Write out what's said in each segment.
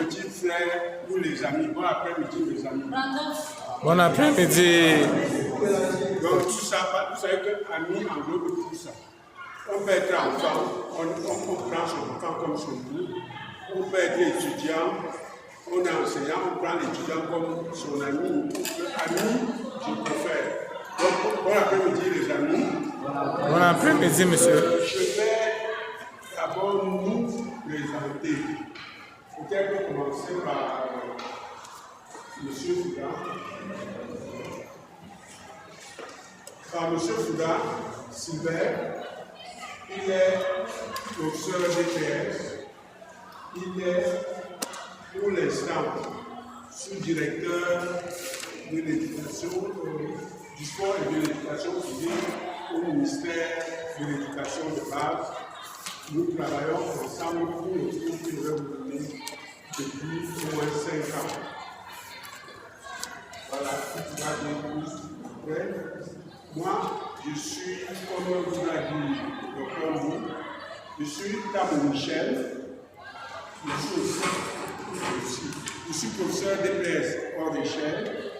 petits frères ou les amis. Bon après-midi, mes amis. Bon après-midi. Donc tout ça, vous savez que amis englobe tout ça. On peut être enfant, on prend son enfant comme son nous. On peut être étudiant, on est enseignant, on prend l'étudiant comme son ami. Ami, je préfère. Donc, bon après-midi les amis. Bon après-midi, monsieur. Je vais d'abord nous présenter. Peut-être commencer par M. Fouda. Par M. Fouda, Sylvain. Il est professeur d'EPS. Il est pour l'instant sous-directeur de l'éducation, du sport et de l'éducation physique au ministère de l'éducation de base. Nous travaillons ensemble pour le cours que je vais vous donner depuis au moins 5 ans. Voilà, tout va bien après. Moi, je suis, comme vous l'a dit le Dr. Mou, je suis Tabo Michel. Je suis professeur d'EPS hors d'échelle.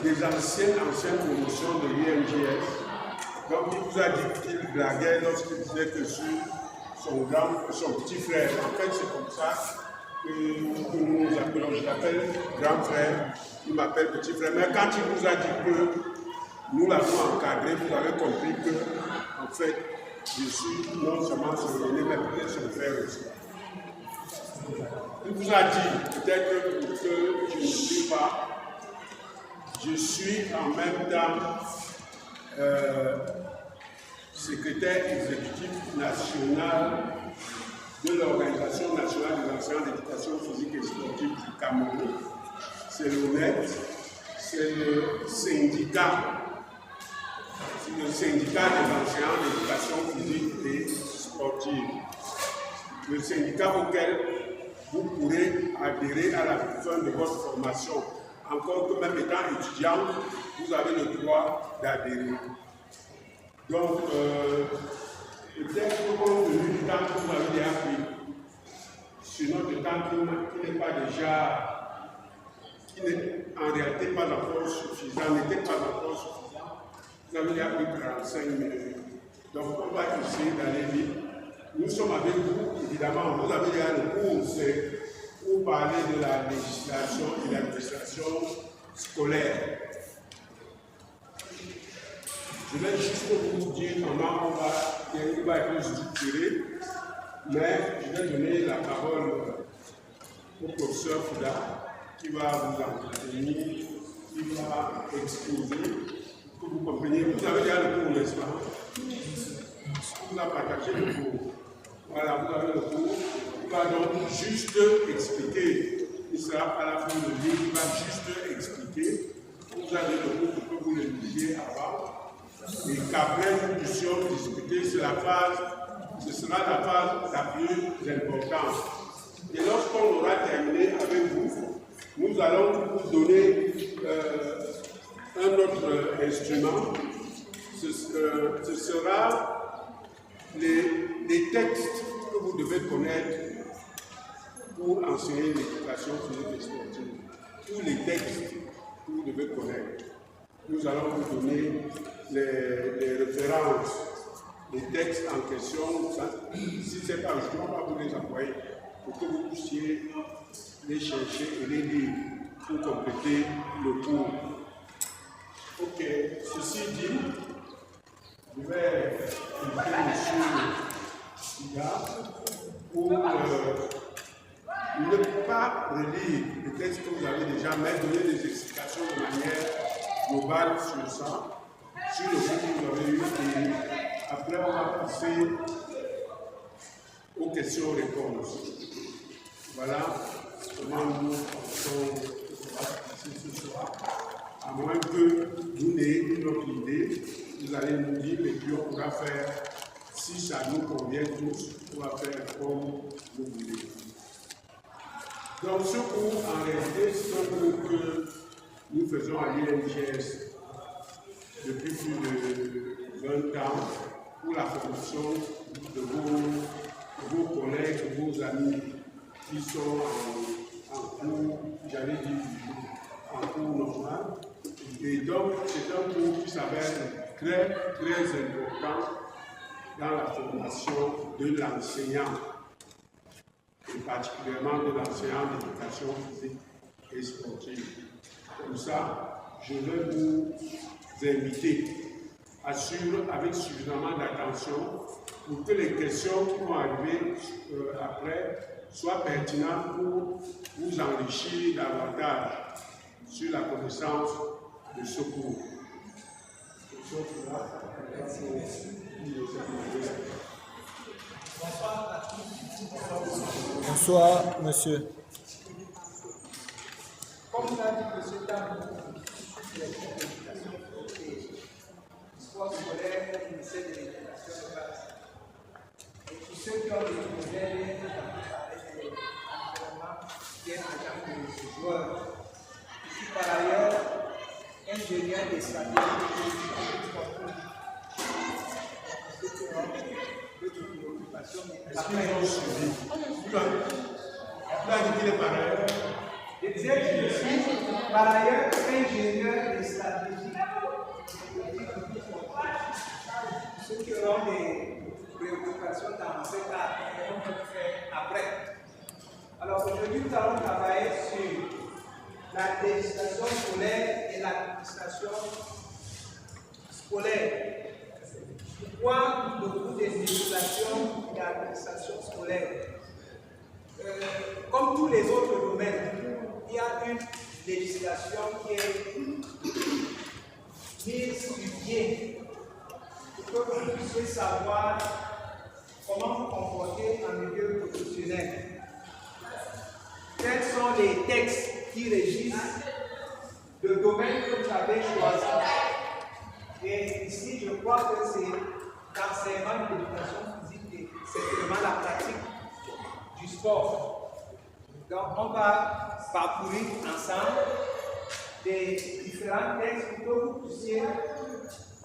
Des anciennes promotions de l'IMGS. Donc il vous a dit qu'il blaguait lorsqu'il disait que sur son petit frère. En fait, c'est comme ça que nous nous appelons. Je l'appelle grand frère, il m'appelle petit frère. Mais quand il vous a dit que nous l'avons encadré, vous avez compris que, en fait, je suis non seulement son aîné, mais peut-être son frère aussi. Il vous a dit, peut-être que je ne sais pas, je suis en même temps secrétaire exécutif national de l'Organisation nationale des enseignants d'éducation physique et sportive du Cameroun. C'est l'ONET, c'est le syndicat des enseignants d'éducation physique et sportive. Le syndicat auquel vous pourrez adhérer à la fin de votre formation. Encore que même étant étudiant, vous avez le droit d'adhérer. Donc, peut-être compte tenu du temps que vous avez déjà pris, sur notre temps qui n'est pas déjà, qui n'est en réalité pas encore suffisant, n'était pas encore suffisant, vous avez déjà pris 45 minutes. Donc, on va essayer d'aller vite. Nous sommes avec vous, évidemment, vous avez déjà le cours, c'est pour parler de la législation et de l'administration scolaire. Je vais juste vous dire comment il va être structuré, mais je vais donner la parole au professeur Fouda qui va vous entretenir, qui va exposer, pour que vous compreniez. Vous avez déjà le cours, n'est-ce pas? Vous avez partagé le cours. Voilà, vous avez le cours. Il va donc juste expliquer. Il ne sera pas la fin de livre, il va juste expliquer. Vous avez le cours pour que vous le lisiez avant. Et qu'après nous puissions discuter sur la phase, ce sera la phase la plus importante. Et lorsqu'on aura terminé avec vous, nous allons vous donner un autre instrument. Ce sera les textes que vous devez connaître pour enseigner l'éducation physique et sportive. Tous les textes que vous devez connaître. Nous allons vous donner les références, les textes en question. Si ce n'est pas aujourd'hui, on va vous les envoyer pour que vous puissiez les chercher et les lire pour compléter le cours. Ok, ceci dit, je vais inviter M. Sida pour ne pas relire les textes que vous avez déjà, mais donner des explications de manière globale sur ça, sur le cours que vous avez eu, et après on va passer aux questions-réponses. Voilà comment nous pensons que ça va se passer ce soir. À moins que vous n'ayez une autre idée, vous allez nous dire et puis on pourra faire, si ça nous convient tous, on va faire comme vous voulez. Donc ce cours, en réalité, c'est un cours que nous faisons à l'IMGS depuis plus de 20 ans pour la formation de vos amis qui sont en cours, j'allais dire, en cours normal. Et donc, c'est un cours qui s'avère très, très important dans la formation de l'enseignant, et particulièrement de l'enseignant d'éducation physique et sportive. Comme ça, je vais vous inviter à suivre avec suffisamment d'attention pour que les questions qui vont arriver après soient pertinentes pour vous enrichir davantage sur la connaissance de ce cours. Bonsoir, monsieur. Comme l'a dit M. Tam, l'histoire scolaire, le ministère de l'éducation de base. Et tous ceux qui ont des projets avec des environnements qui est des joueurs. Je suis par ailleurs ingénieur des stratégies d'autres préoccupations. Est-ce qu'ils ont suivi? Tu as dit qu'il est par ailleurs. Je disais, je suis par ailleurs ingénieur des stratégies. Ceux qui auront des préoccupations dans ce cas, on peut le faire après. Alors aujourd'hui, nous allons travailler sur la législation scolaire et l'administration scolaire. Pourquoi beaucoup de législation et l'administration scolaire? Comme tous les autres domaines, il y a une législation qui est mise sur pied pour que vous puissiez savoir comment vous comporter en milieu professionnel. Quels sont les textes qui régissent le domaine que vous avez choisi? Et ici, je crois que c'est l'enseignement de l'éducation physique et c'est vraiment la pratique du sport. Donc, on va parcourir ensemble des différents textes pour que vous puissiez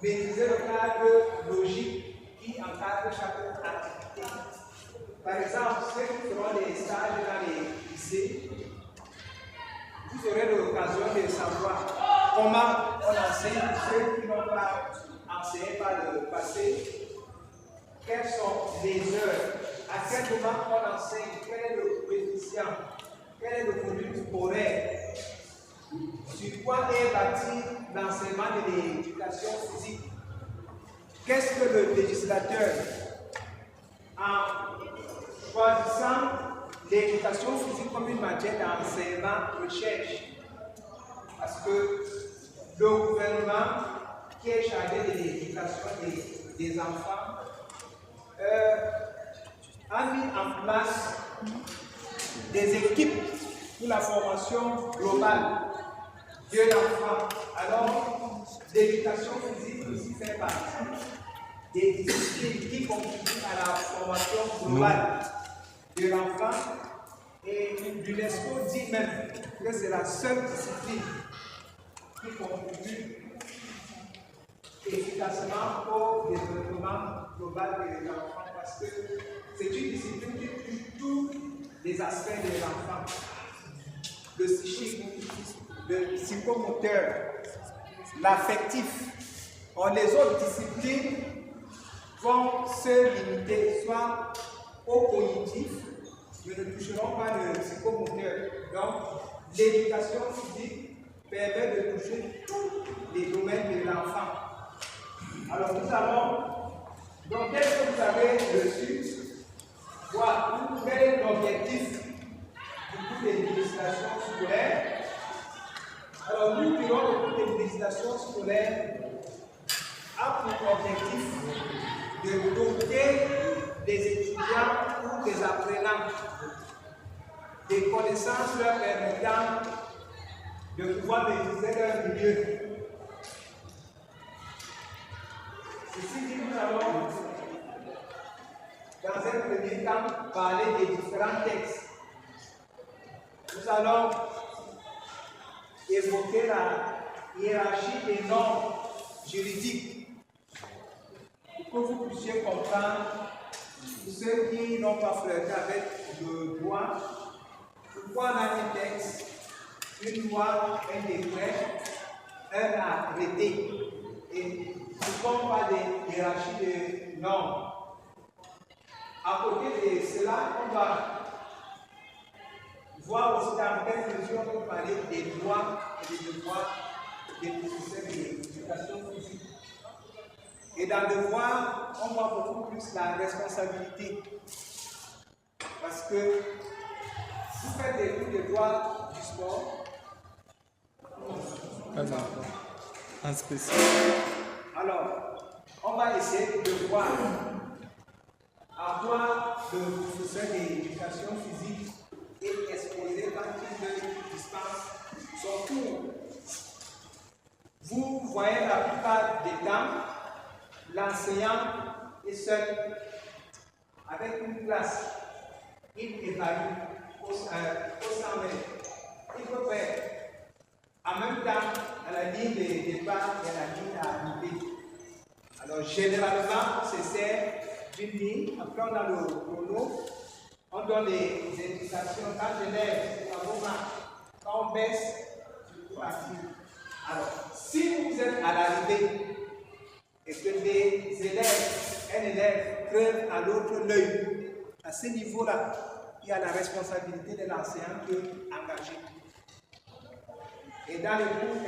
maîtriser le cadre logique qui encadre chaque activité. Par exemple, ceux qui feront des stages dans les lycées, vous aurez l'occasion de savoir comment on enseigne pour ceux qui n'ont pas enseigné par le passé, quelles sont les heures, à quel moment on enseigne, quel est le coefficient, quel est le volume horaire, sur quoi est bâti l'enseignement de l'éducation physique. Qu'est-ce que le législateur, en choisissant l'éducation physique comme une matière d'enseignement, recherche? Parce que le gouvernement qui est chargé de l'éducation des enfants a mis en place des équipes pour la formation globale de l'enfant. Alors, l'éducation physique aussi fait partie des disciplines qui contribuent à la formation globale de l'enfant. Et l'UNESCO dit même que c'est la seule discipline qui contribue efficacement au développement global de l'enfant, parce que c'est une discipline qui touche tous les aspects de l'enfant. Le psychique, le psychomoteur, l'affectif. Or, les autres disciplines vont se limiter soit au cognitif, mais ne toucheront pas le psychomoteur. Donc, l'éducation physique permet de toucher tous les domaines de l'enfant. Alors, nous allons, donc, dès que vous avez reçu, voir quel est l'objectif du cours de législation scolaire. Alors, nous dirons le cours de législation scolaire a pour objectif de doter les étudiants ou des apprenants des connaissances leur permettant de pouvoir maîtriser leur milieu. Ceci dit, nous allons, dans un premier temps, parler des différents textes. Nous allons évoquer la hiérarchie des normes juridiques pour que vous puissiez comprendre, pour ceux qui n'ont pas flirté avec de droit, pourquoi on a un texte, une loi, un décret, un arrêté, et ce ne sont pas des hiérarchies de normes. À côté de cela, on va voir aussi dans quelle mesure on peut parler des droits et des devoirs des professeurs d'éducation physique. Et dans le devoir, on voit beaucoup plus la responsabilité. Parce que vous faites des cours de droit du sport. Un spécial. Alors, on va essayer de voir à quoi le professeur d'éducation physique est exposé quand il dispense son cours. Vous voyez la plupart des temps, l'enseignant est seul avec une classe. Il évalue au 100 mètres. Il peut faire en même temps à la ligne de départ et à la ligne d'arrivée. Alors généralement, on se sert d'une ligne, après on a le chrono, on donne les indications. Quand je lève, quand on baisse, je cours actif. Alors, si vous êtes à l'arrivée et que un élève crève à l'autre l'œil, à ce niveau-là, il y a la responsabilité de l'enseignant qui est engagé. Et dans les cours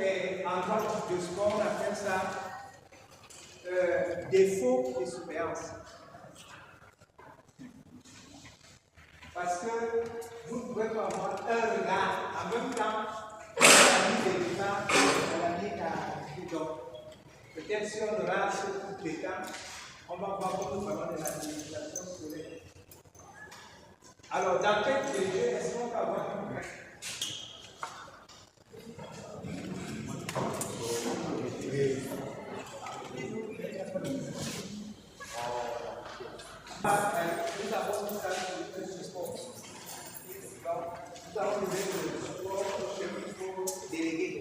en droit de sport, on appelle ça défaut de surveillance. Parce que vous ne pouvez pas avoir un regard en même temps à la ligne de départ et à la ligne d'arrivée. Donc, peut-être si on aura ce coup de temps, on va voir beaucoup vraiment de l'administration scolaire. Alors, dans quel projet est-ce qu'on va avoir un prêt? Nous avons tout ça sur le sport. Nous avons le support chez le délégué.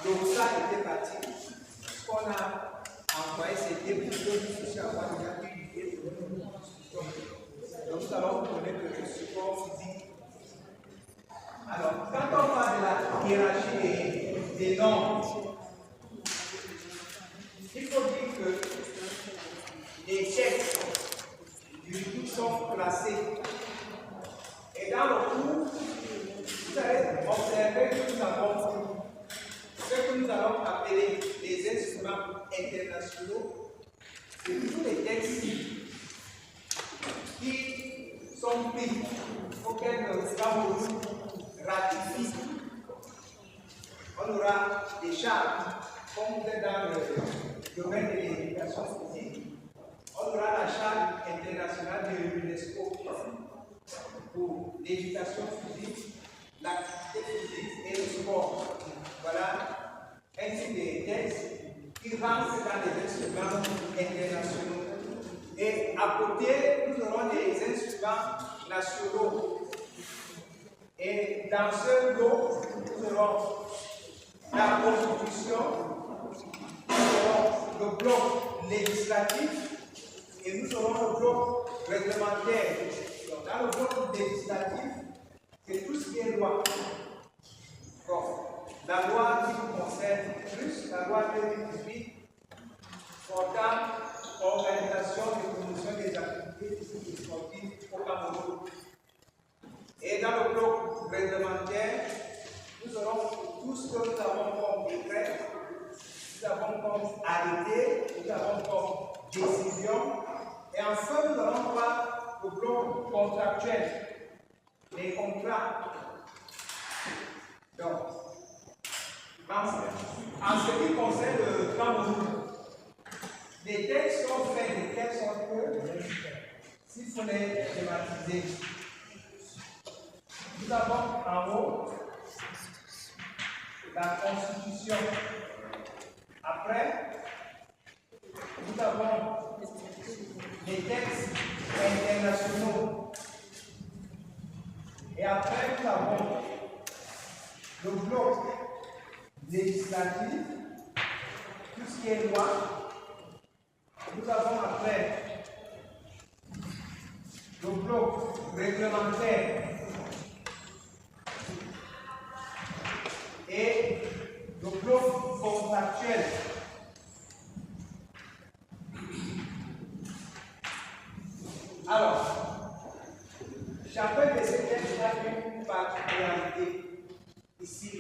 Donc, ça était parti. Ce qu'on a envoyé, c'était pour que nous puissions avoir une activité. Donc, nous allons vous connaître le support physique. Alors, quand on parle de la hiérarchie des normes, il faut dire que les textes juridiques sont placés. Et dans le cours, vous allez observer que nous avons ce que nous allons appeler les instruments internationaux. C'est tous les textes qui sont pris auxquels le Cameroun ratifie. On aura des chartes, comme vous êtes dans le domaine de l'éducation physique. On aura la charte internationale de l'UNESCO pour l'éducation physique, l'activité physique et le sport. Voilà, ainsi des textes qui rentrent dans les instruments internationaux. Et à côté, nous aurons des instruments nationaux. Et dans ce lot, nous aurons la Constitution, nous aurons le bloc législatif et nous aurons le bloc réglementaire. Donc, dans le bloc législatif, c'est tout ce qui est loi. Donc, la loi qui nous concerne plus, la loi 2018, portant organisation et promotion des activités physiques et sportives au Cameroun. Et dans le bloc réglementaire, nous aurons tout ce que nous avons comme décret, nous avons comme arrêté, nous avons comme décision. Et enfin, nous allons voir le bloc contractuel, les contrats. Donc, en ce qui concerne le Cameroun, les textes sont faits de telle sorte que, s'il faut les schématiser, nous avons en haut la Constitution. Après, nous avons les textes internationaux. Et après, nous avons le bloc législatif, tout ce qui est loi. Nous avons après le bloc réglementaire et le bloc contractuel. Alors, chacun de ces textes a une particularité. Ici,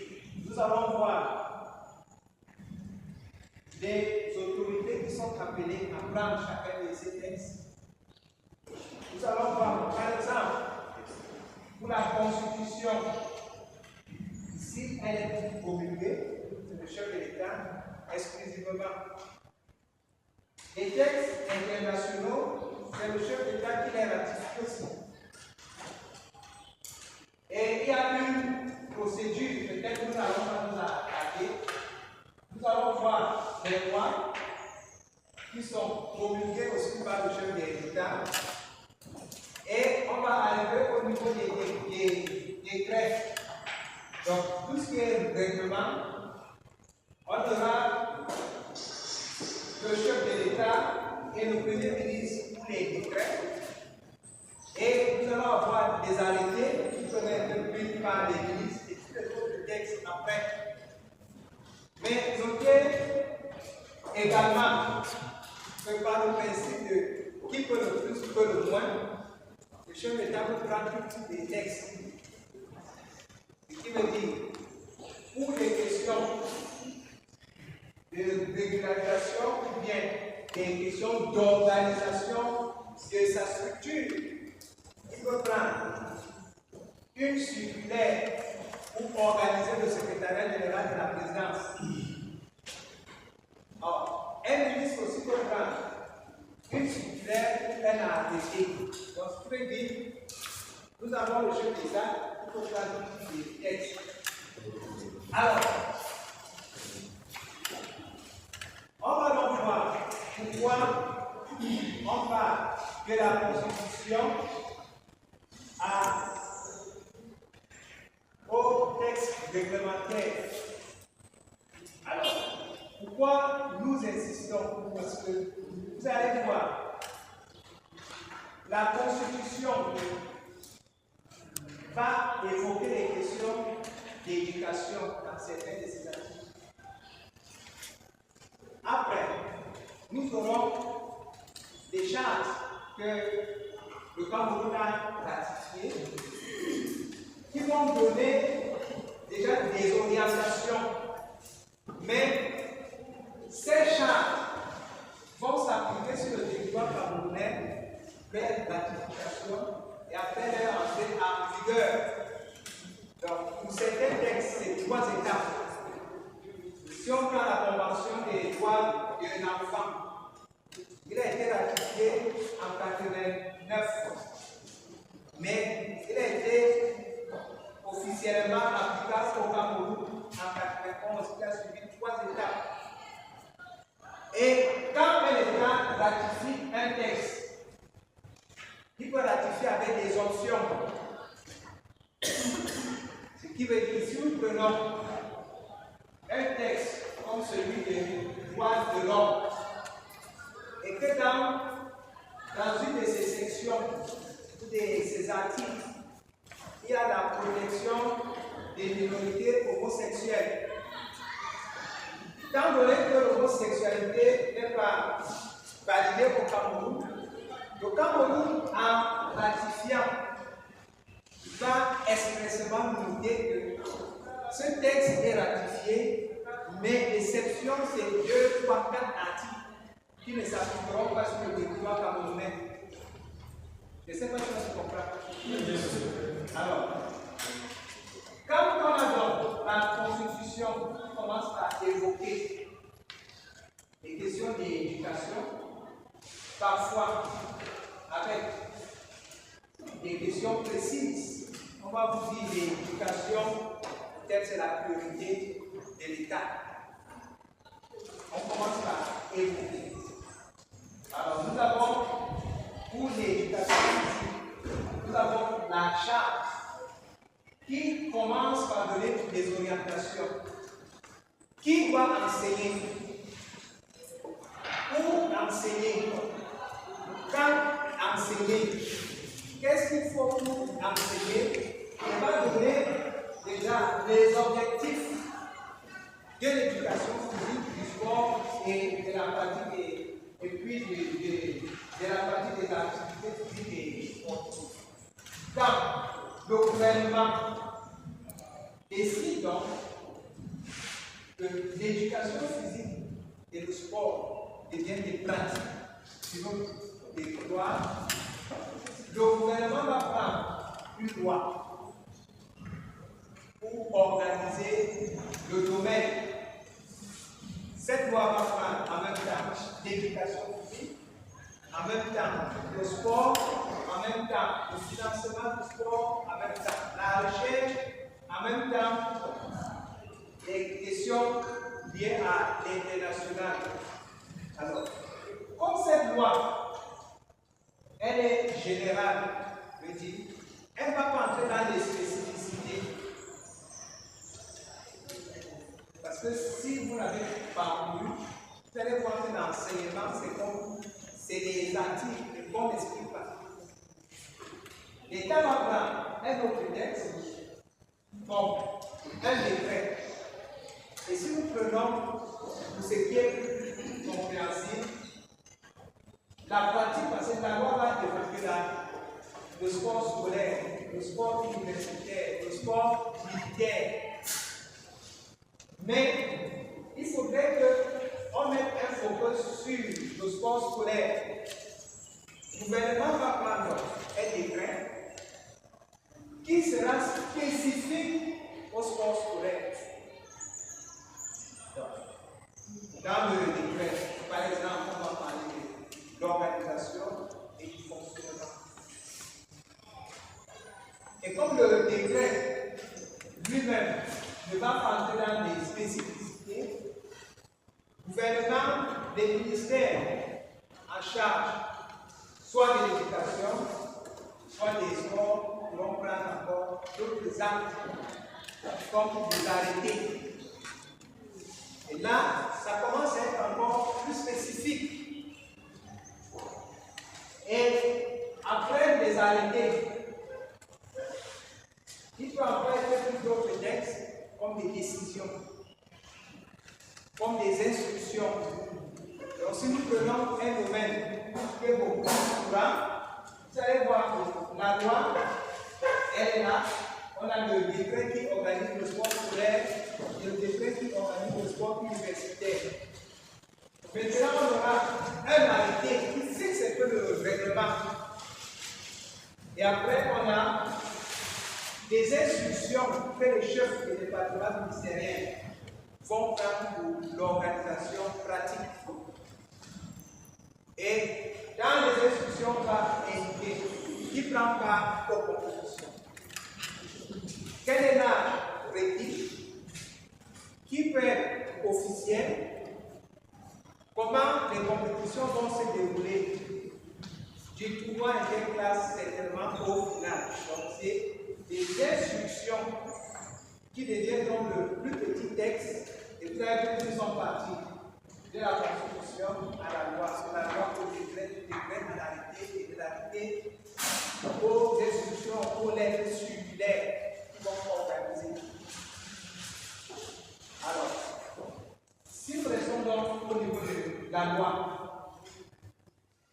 nous allons voir les autorités qui sont appelées à prendre chacun de ces textes. Nous allons voir, par exemple, pour la Constitution, ici, elle est promulguée, c'est le chef de l'État exclusivement. Les textes internationaux, c'est le chef d'État qui les ratifie aussi. Et il y a une procédure, peut-être que nous allons pas nous attaquer. Nous allons voir les lois qui sont promulguées aussi par le chef de l'État. Et on va arriver au niveau des décrets. Donc, tout ce qui est règlement, on aura le chef de l'État et le Premier ministre pour les décrets. Et nous allons avoir des arrêtés qui peuvent être pris par l'Église et tous les autres textes après. Mais notez également que par le principe de qui peut le plus, peut le moins, le chef d'État peut prendre tous les textes. Ce qui veut dire, pour les questions de régularisation ou bien des questions d'organisation de sa structure, il peut prendre une circulaire pour organiser le secrétariat général de la présidence. Alors, un ministre aussi peut prendre une circulaire pour un arrêté. Donc, ce qui veut dire, nous avons le chef d'État qui peut prendre des textes. Alors, on va donc voir pourquoi on parle que la Constitution au texte réglementaire. Alors, pourquoi nous insistons? Parce que vous allez voir, la Constitution va évoquer les questions d'éducation dans certains de ses articles. Après, nous aurons des chartes que le Cameroun a ratifiées qui vont donner déjà des orientations. Mais ces chartes vont s'appliquer sur le territoire camerounais vers ratification et après leur entrée en vigueur. Donc, pour certains textes, c'est 3 étapes. Si on prend la Convention des droits de l'enfant, il a été ratifié en 1989, mais il a été officiellement applicable au Cameroun en 1991, qui a suivi 3 étapes. Et quand un État ratifie un texte, il peut ratifier avec des options. Ce qui veut dire, si nous prenons un texte comme celui des droits de l'homme, et que dans une de ces sections, de ces articles, il y a la protection des minorités homosexuelles. Étant donné que l'homosexualité n'est pas validée au Cameroun, le Cameroun, en ratifiant, va expressément noter que ce texte est ratifié, mais l'exception, c'est 2, 3, 4 articles qui ne s'appliqueront pas sur le territoire camerounais. Je ne sais pas si on se comprend. Alors, quand on a donc la Constitution qui commence à évoquer les questions d'éducation, parfois avec des questions précises, on va vous dire l'éducation, peut-être c'est la priorité de l'État. On commence par évoquer. Alors, nous avons, pour l'éducation, nous avons la charte qui commence par donner des orientations. Qui doit enseigner? Où enseigner? Quand enseigner? qu'est-ce qu'il faut pour enseigner? On va donner déjà les objectifs de l'éducation physique, du sport et de la pratique et puis de la pratique des activités physiques et sportives. Quand le gouvernement décide donc que l'éducation physique et le sport deviennent des pratiques, sinon des droits, le gouvernement va prendre une loi pour organiser le domaine. Cette loi va prendre en même temps l'éducation physique, en même temps le sport, en même temps le financement du sport, en même temps la recherche, en même temps les questions liées à l'international. Alors, comme cette loi, elle est générale, je dis, elle ne va pas entrer dans les spécificités. Parce que si vous l'avez parcouru, vous allez voir que l'enseignement, c'est comme, c'est des articles qu'on n'explique pas. L'État va prendre un autre texte, comme un décret. Et si nous prenons pour ce qui est plus compréhensible, la pratique, parce que la loi va développer le sport scolaire, le sport universitaire, le sport militaire. Mais il faudrait qu'on mette un focus sur le sport scolaire. Le gouvernement va prendre un décret qui sera spécifique au sport scolaire. Dans le décret, par exemple, on va parler de l'organisation et du fonctionnement. Et comme le décret lui-même ne va pas entrer dans les spécificités, le gouvernement, les ministères en charge soit de l'éducation, soit des sports, vont prendre encore d'autres actes comme des arrêtés. Et là, ça commence à être encore plus spécifique. Et après les arrêtés, il peut encore être d'autres textes comme des décisions, comme des instructions. Donc si nous prenons un domaine qui est beaucoup plus grand, vous allez voir que la loi, elle est là. On a le décret qui organise le sport scolaire et le décret qui organise le sport universitaire. Maintenant, on aura un arrêté qui fixe un peu le règlement. Et après, on a des instructions que les chefs des départements ministériels vont faire pour l'organisation pratique. Et dans les instructions, on va indiquer qui prend part aux compétitions. Quel est l'âge requis? Qui peut être officiel? Comment les compétitions vont se dérouler? Du tournoi interclasse certainement au final. Donc, c'est des instructions qui deviennent donc le plus petit texte, et vous avez vu qu'ils sont partis de la Constitution à la loi, sur la loi au décret, du décret à l'arrêté, et de l'arrêté aux instructions, aux lettres circulaires qui vont organiser. Alors, si nous restons donc au niveau de la loi,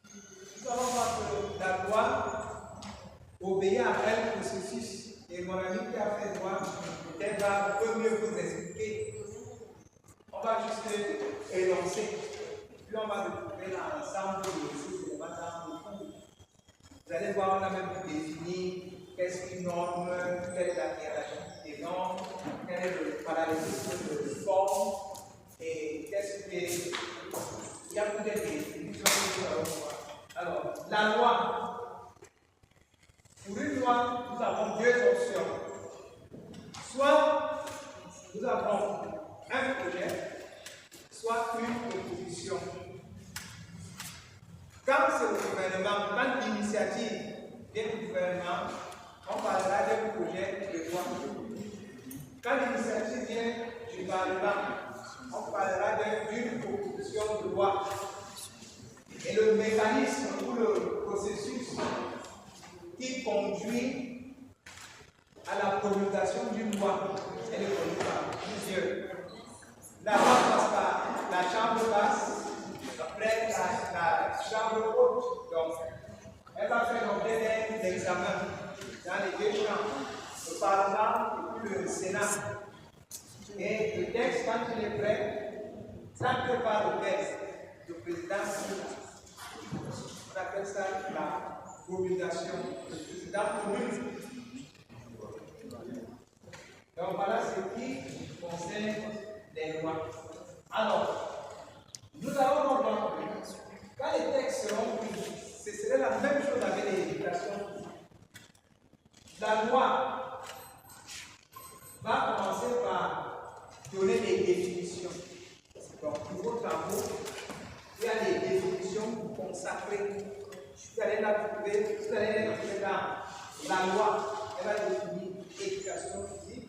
nous allons voir que la loi obéit à un processus. Et mon ami qui a fait droit, peut-être va un peu mieux vous expliquer. On va juste énoncer. Puis on va retrouver l'ensemble des choses qui vont dans le cours. Vous allez voir, on a même défini qu'est-ce qu'une norme, quelle est la hiérarchie des normes, quel est le parallélisme de forme, et qu'est-ce que. Il y a peut-être des définitions que nous allons voir. Alors, la loi. Pour une loi, nous avons deux options. Soit nous avons un projet, soit une proposition. Quand c'est le gouvernement, quand l'initiative vient du gouvernement, on parlera d'un projet de loi. Quand l'initiative vient du Parlement, on parlera d'une proposition de loi. Et le mécanisme ou le processus qui conduit à la promulgation d'une loi. Elle est conduite par plusieurs. La loi passe par la chambre basse, après la chambre haute. Donc, elle va faire l'objet d'un examen dans les deux chambres, le Parlement et puis le Sénat. Et le texte, quand il est prêt, ça prépare le texte. Le président, on appelle ça la promulgation. Le président promulgue. Donc voilà ce qui concerne les lois. Alors, nous allons voir que quand les textes seront pris, ce serait la même chose avec l'éducation. La loi va commencer par donner des définitions. Donc, pour vos travaux, il y a des définitions consacrées. Vous allez la trouver, vous allez les trouver dans la loi. Elle va définir éducation physique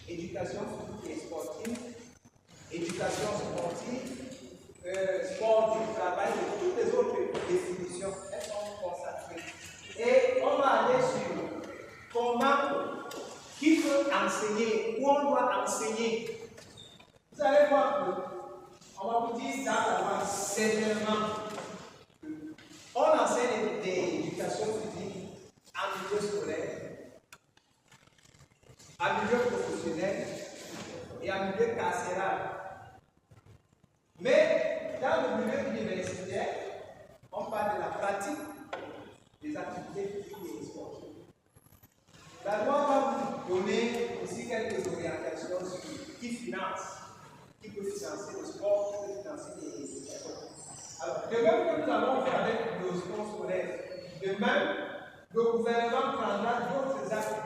et sportive, éducation sportive, sport du travail et toutes les autres définitions. Elles sont consacrées. Et on va aller sur comment, qui peut enseigner, où on doit enseigner. Vous allez voir que on va vous dire dans la loi certainement on enseigne l'éducation physique en milieu scolaire, en milieu professionnel et en milieu carcéral. Mais dans le milieu universitaire, on parle de la pratique des activités physiques et sportives. La loi va vous donner aussi quelques orientations sur qui finance, qui peut financer le sport, qui peut financer les sports. Alors, de même que nous allons faire avec le sport scolaire, de même, le gouvernement prendra d'autres actes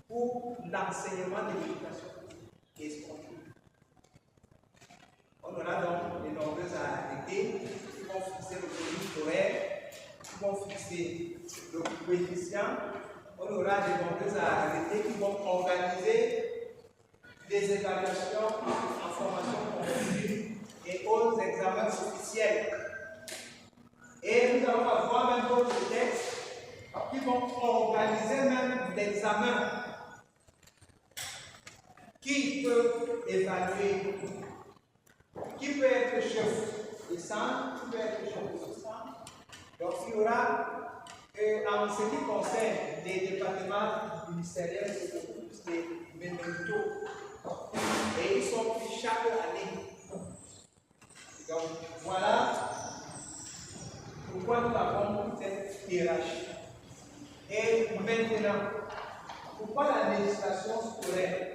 pour l'enseignement de l'éducation et sportive. On aura donc de nombreux arrêtés qui vont fixer le produit horaire, qui vont fixer le coefficient. On aura de nombreux arrêtés qui vont organiser des évaluations en formation continue et aux examens officiels. Et nous allons avoir même d'autres textes qui vont organiser même l'examen. Qui peut évaluer? Qui peut être chef de centre? Qui peut être chef de sous-centre? Donc il y aura, en ce qui concerne les départements ministériels, c'est beaucoup plus des mémentos. Et ils sont pris chaque année. Donc voilà pourquoi nous avons cette hiérarchie. Et maintenant, pourquoi la législation scolaire?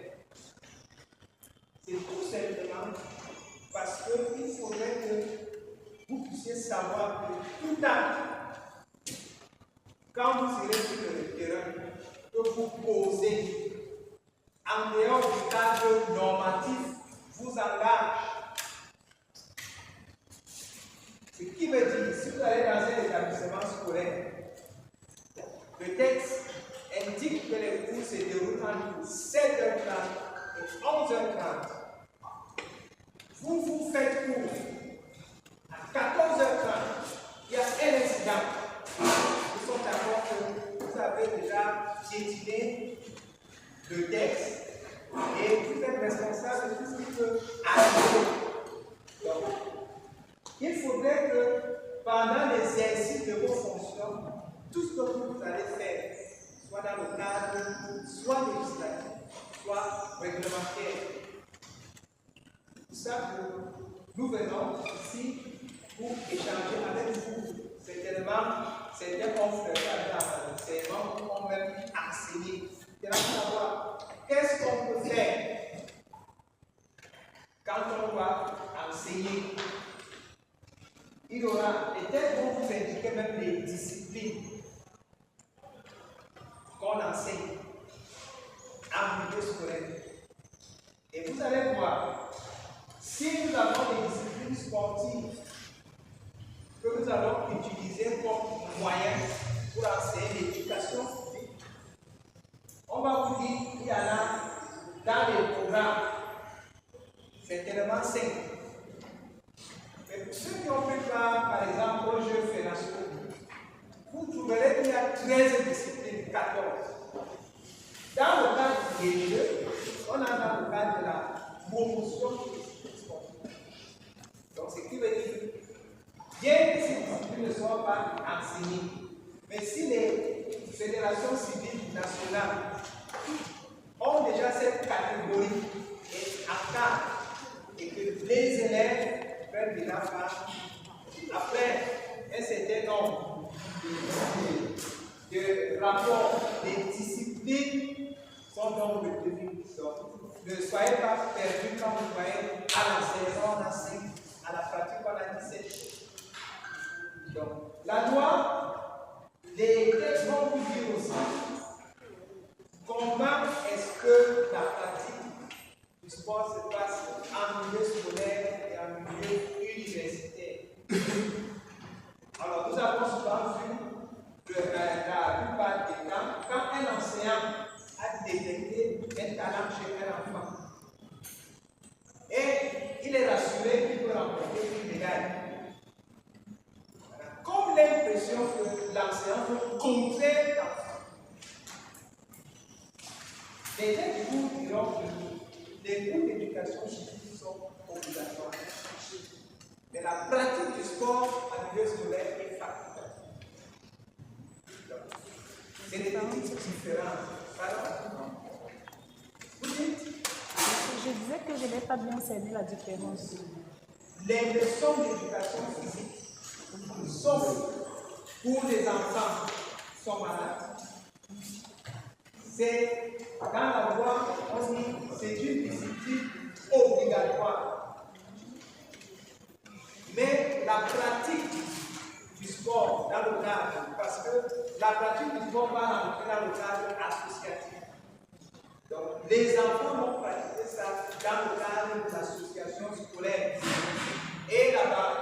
C'est tout simplement parce qu'il faudrait que vous puissiez savoir que tout acte, quand vous serez sur le terrain, que vous posez en dehors du cadre normatif, vous engage. Ce qui veut dire, si vous allez dans un établissement scolaire, le texte indique que les cours se déroulent entre 7h30 et 11h30. Vous faites cours à 14h30. Il y a un incident. Nous sommes d'accord que vous avez déjà piétiné le texte et vous êtes responsable de tout ce qui peut arriver. Donc, il faudrait que pendant l'exercice de vos fonctions, tout ce que vous allez faire, soit dans le cadre, soit législatif, soit réglementaire. C'est pour ça que nous venons ici pour échanger avec vous. Certainement, certains confrères dans l'enseignement ont même enseigné. C'est là pour savoir qu'est-ce qu'on peut faire quand on va enseigner. Il y aura, les textes vont vous indiquer même les disciplines qu'on enseigne en milieu scolaire. Et vous allez voir, si nous avons des disciplines sportives que nous allons utiliser comme moyen pour enseigner l'éducation physique, on va vous dire qu'il y en a dans les programmes, certainement 5. Mais pour ceux qui ont pris part, par exemple, aux Jeux fédéraux, vous trouverez qu'il y a 13 disciplines. 14. Dans le cadre des jeux, on a dans le cadre de la promotion sportive. Donc, ce qui veut dire, bien que ces disciplines ne soient pas enseignées, mais si les fédérations civiles nationales ont déjà cette catégorie et encadrent, et que les élèves prennent déjà part, après un certain nombre de rapports, des disciplines sont donc retenues. Donc, ne soyez pas perdus quand vous voyez à l'enseignement, on enseigne, à la pratique, on a 17. Donc, la loi, les textes vont vous dire aussi comment est-ce que la pratique du sport se passe en milieu scolaire et en milieu universitaire. Alors, nous avons souvent vu que la plupart des temps, quand un enseignant a détecté un talent chez un enfant, et il est rassuré qu'il peut remporter une médaille. Comme l'impression que l'enseignant veut contrer l'enfant. Les cours diront que les cours d'éducation physique sont obligatoires. Mais la pratique du sport en milieu scolaire est facultative. C'est des petites différences. Pardon? Vous dites? Je disais que je n'ai pas bien cerné la différence. Les leçons d'éducation physique, sauf pour les enfants qui sont malades, c'est dans la loi, on dit c'est une discipline obligatoire. Mais la pratique du sport dans le cadre, parce que la pratique du sport va rentrer dans le cadre associatif. Donc, les enfants vont pratiquer ça dans le cadre de l'association scolaire. Et là-bas,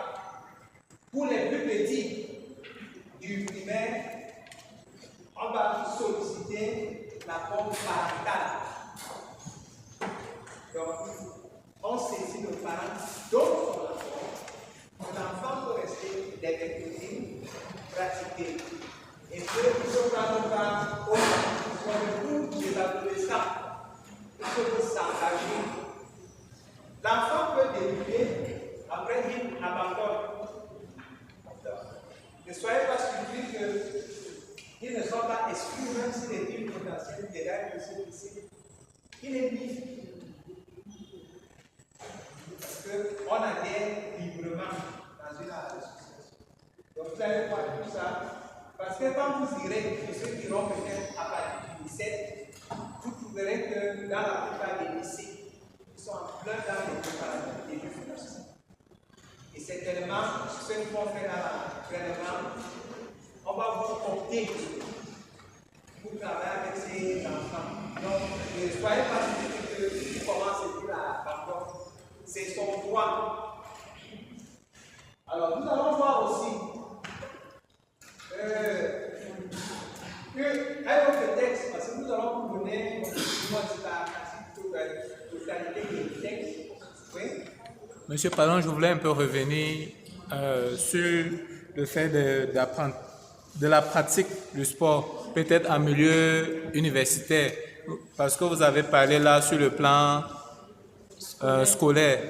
pour les plus petits du primaire, on va solliciter l'accord parental. Donc, on saisit le parent, donc son accord. L'enfant peut rester des mercredis, pratiquer. Et ceux qui sont dans le cas au sont des adolescents qui peuvent s'engager. L'enfant peut débuter, après il abandonne. Ne soyez pas surpris qu'ils ne sont pas exclus, même s'il est une potentielle médaille de celui-ci. Il est libre. Parce qu'on adhère librement dans une association. Donc vous allez voir tout ça. Parce que quand vous irez, ceux qui iront peut-être à partir du 17, vous trouverez que dans la plupart des lycées, ils sont en plein dans les préparatifs des jeux financiers. Et certainement, ce qu'ils vont faire dans l'entraînement, on va vous compter pour travailler avec ces enfants. Donc, ne soyez pas surpris que vous commencez à pardon. C'est son droit. Alors, nous allons voir aussi un autre texte, parce que nous allons vous donner la totalité des textes. Oui. Monsieur, pardon, je voulais un peu revenir sur le fait d'apprendre de la pratique du sport, peut-être en milieu universitaire, parce que vous avez parlé là sur le plan scolaire,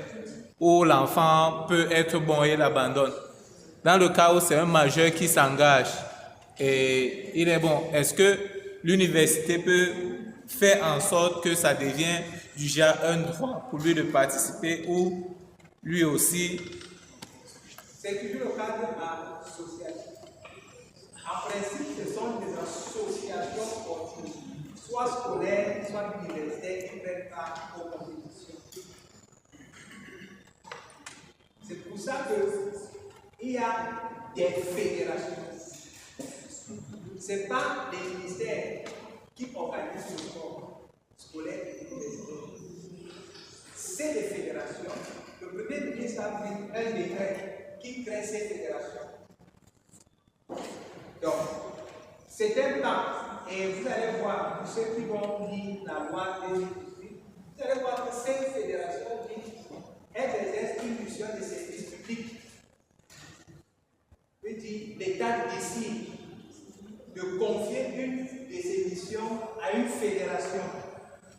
où l'enfant peut être bon et l'abandonne. Dans le cas où c'est un majeur qui s'engage et il est bon, est-ce que l'université peut faire en sorte que ça devienne déjà un droit pour lui de participer ou lui aussi? C'est toujours le cadre associatif. En principe, ce sont des associations sportives, soit scolaires, soit universitaires, qui prennent part aux compétitions. C'est pour ça qu'il y a des fédérations. Ce n'est pas les ministères qui organisent le sport scolaire et universitaire. C'est des fédérations. Le Premier ministre a pris un décret qui crée ces fédérations. Donc, c'est un plan. Et vous allez voir, pour ceux qui vont lire la loi 2018, vous allez voir que ces fédérations exercent une mission de service public. L'État décide de confier une de ces missions à une fédération,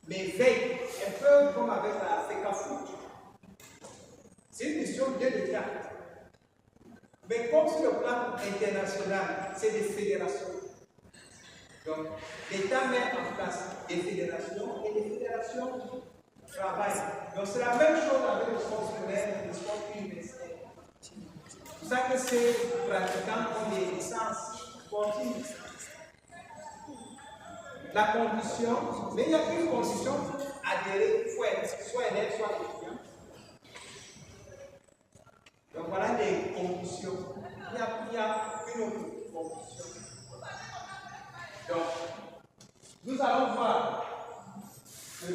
mais veille, un peu comme avec la FECAFOOT. C'est une mission de l'État. Mais comme sur le plan international, c'est des fédérations. Donc, l'État met en place des fédérations et les fédérations travaillent. Donc, c'est la même chose avec le sport scolaire et le sport universitaire. C'est pour ça que ces pratiquants ont des licences sportives. La condition, mais il n'y a qu'une condition pour adhérer, il faut être soit élève, soit étudiant. Donc voilà les conditions. Il y a une autre condition. Donc, nous allons voir que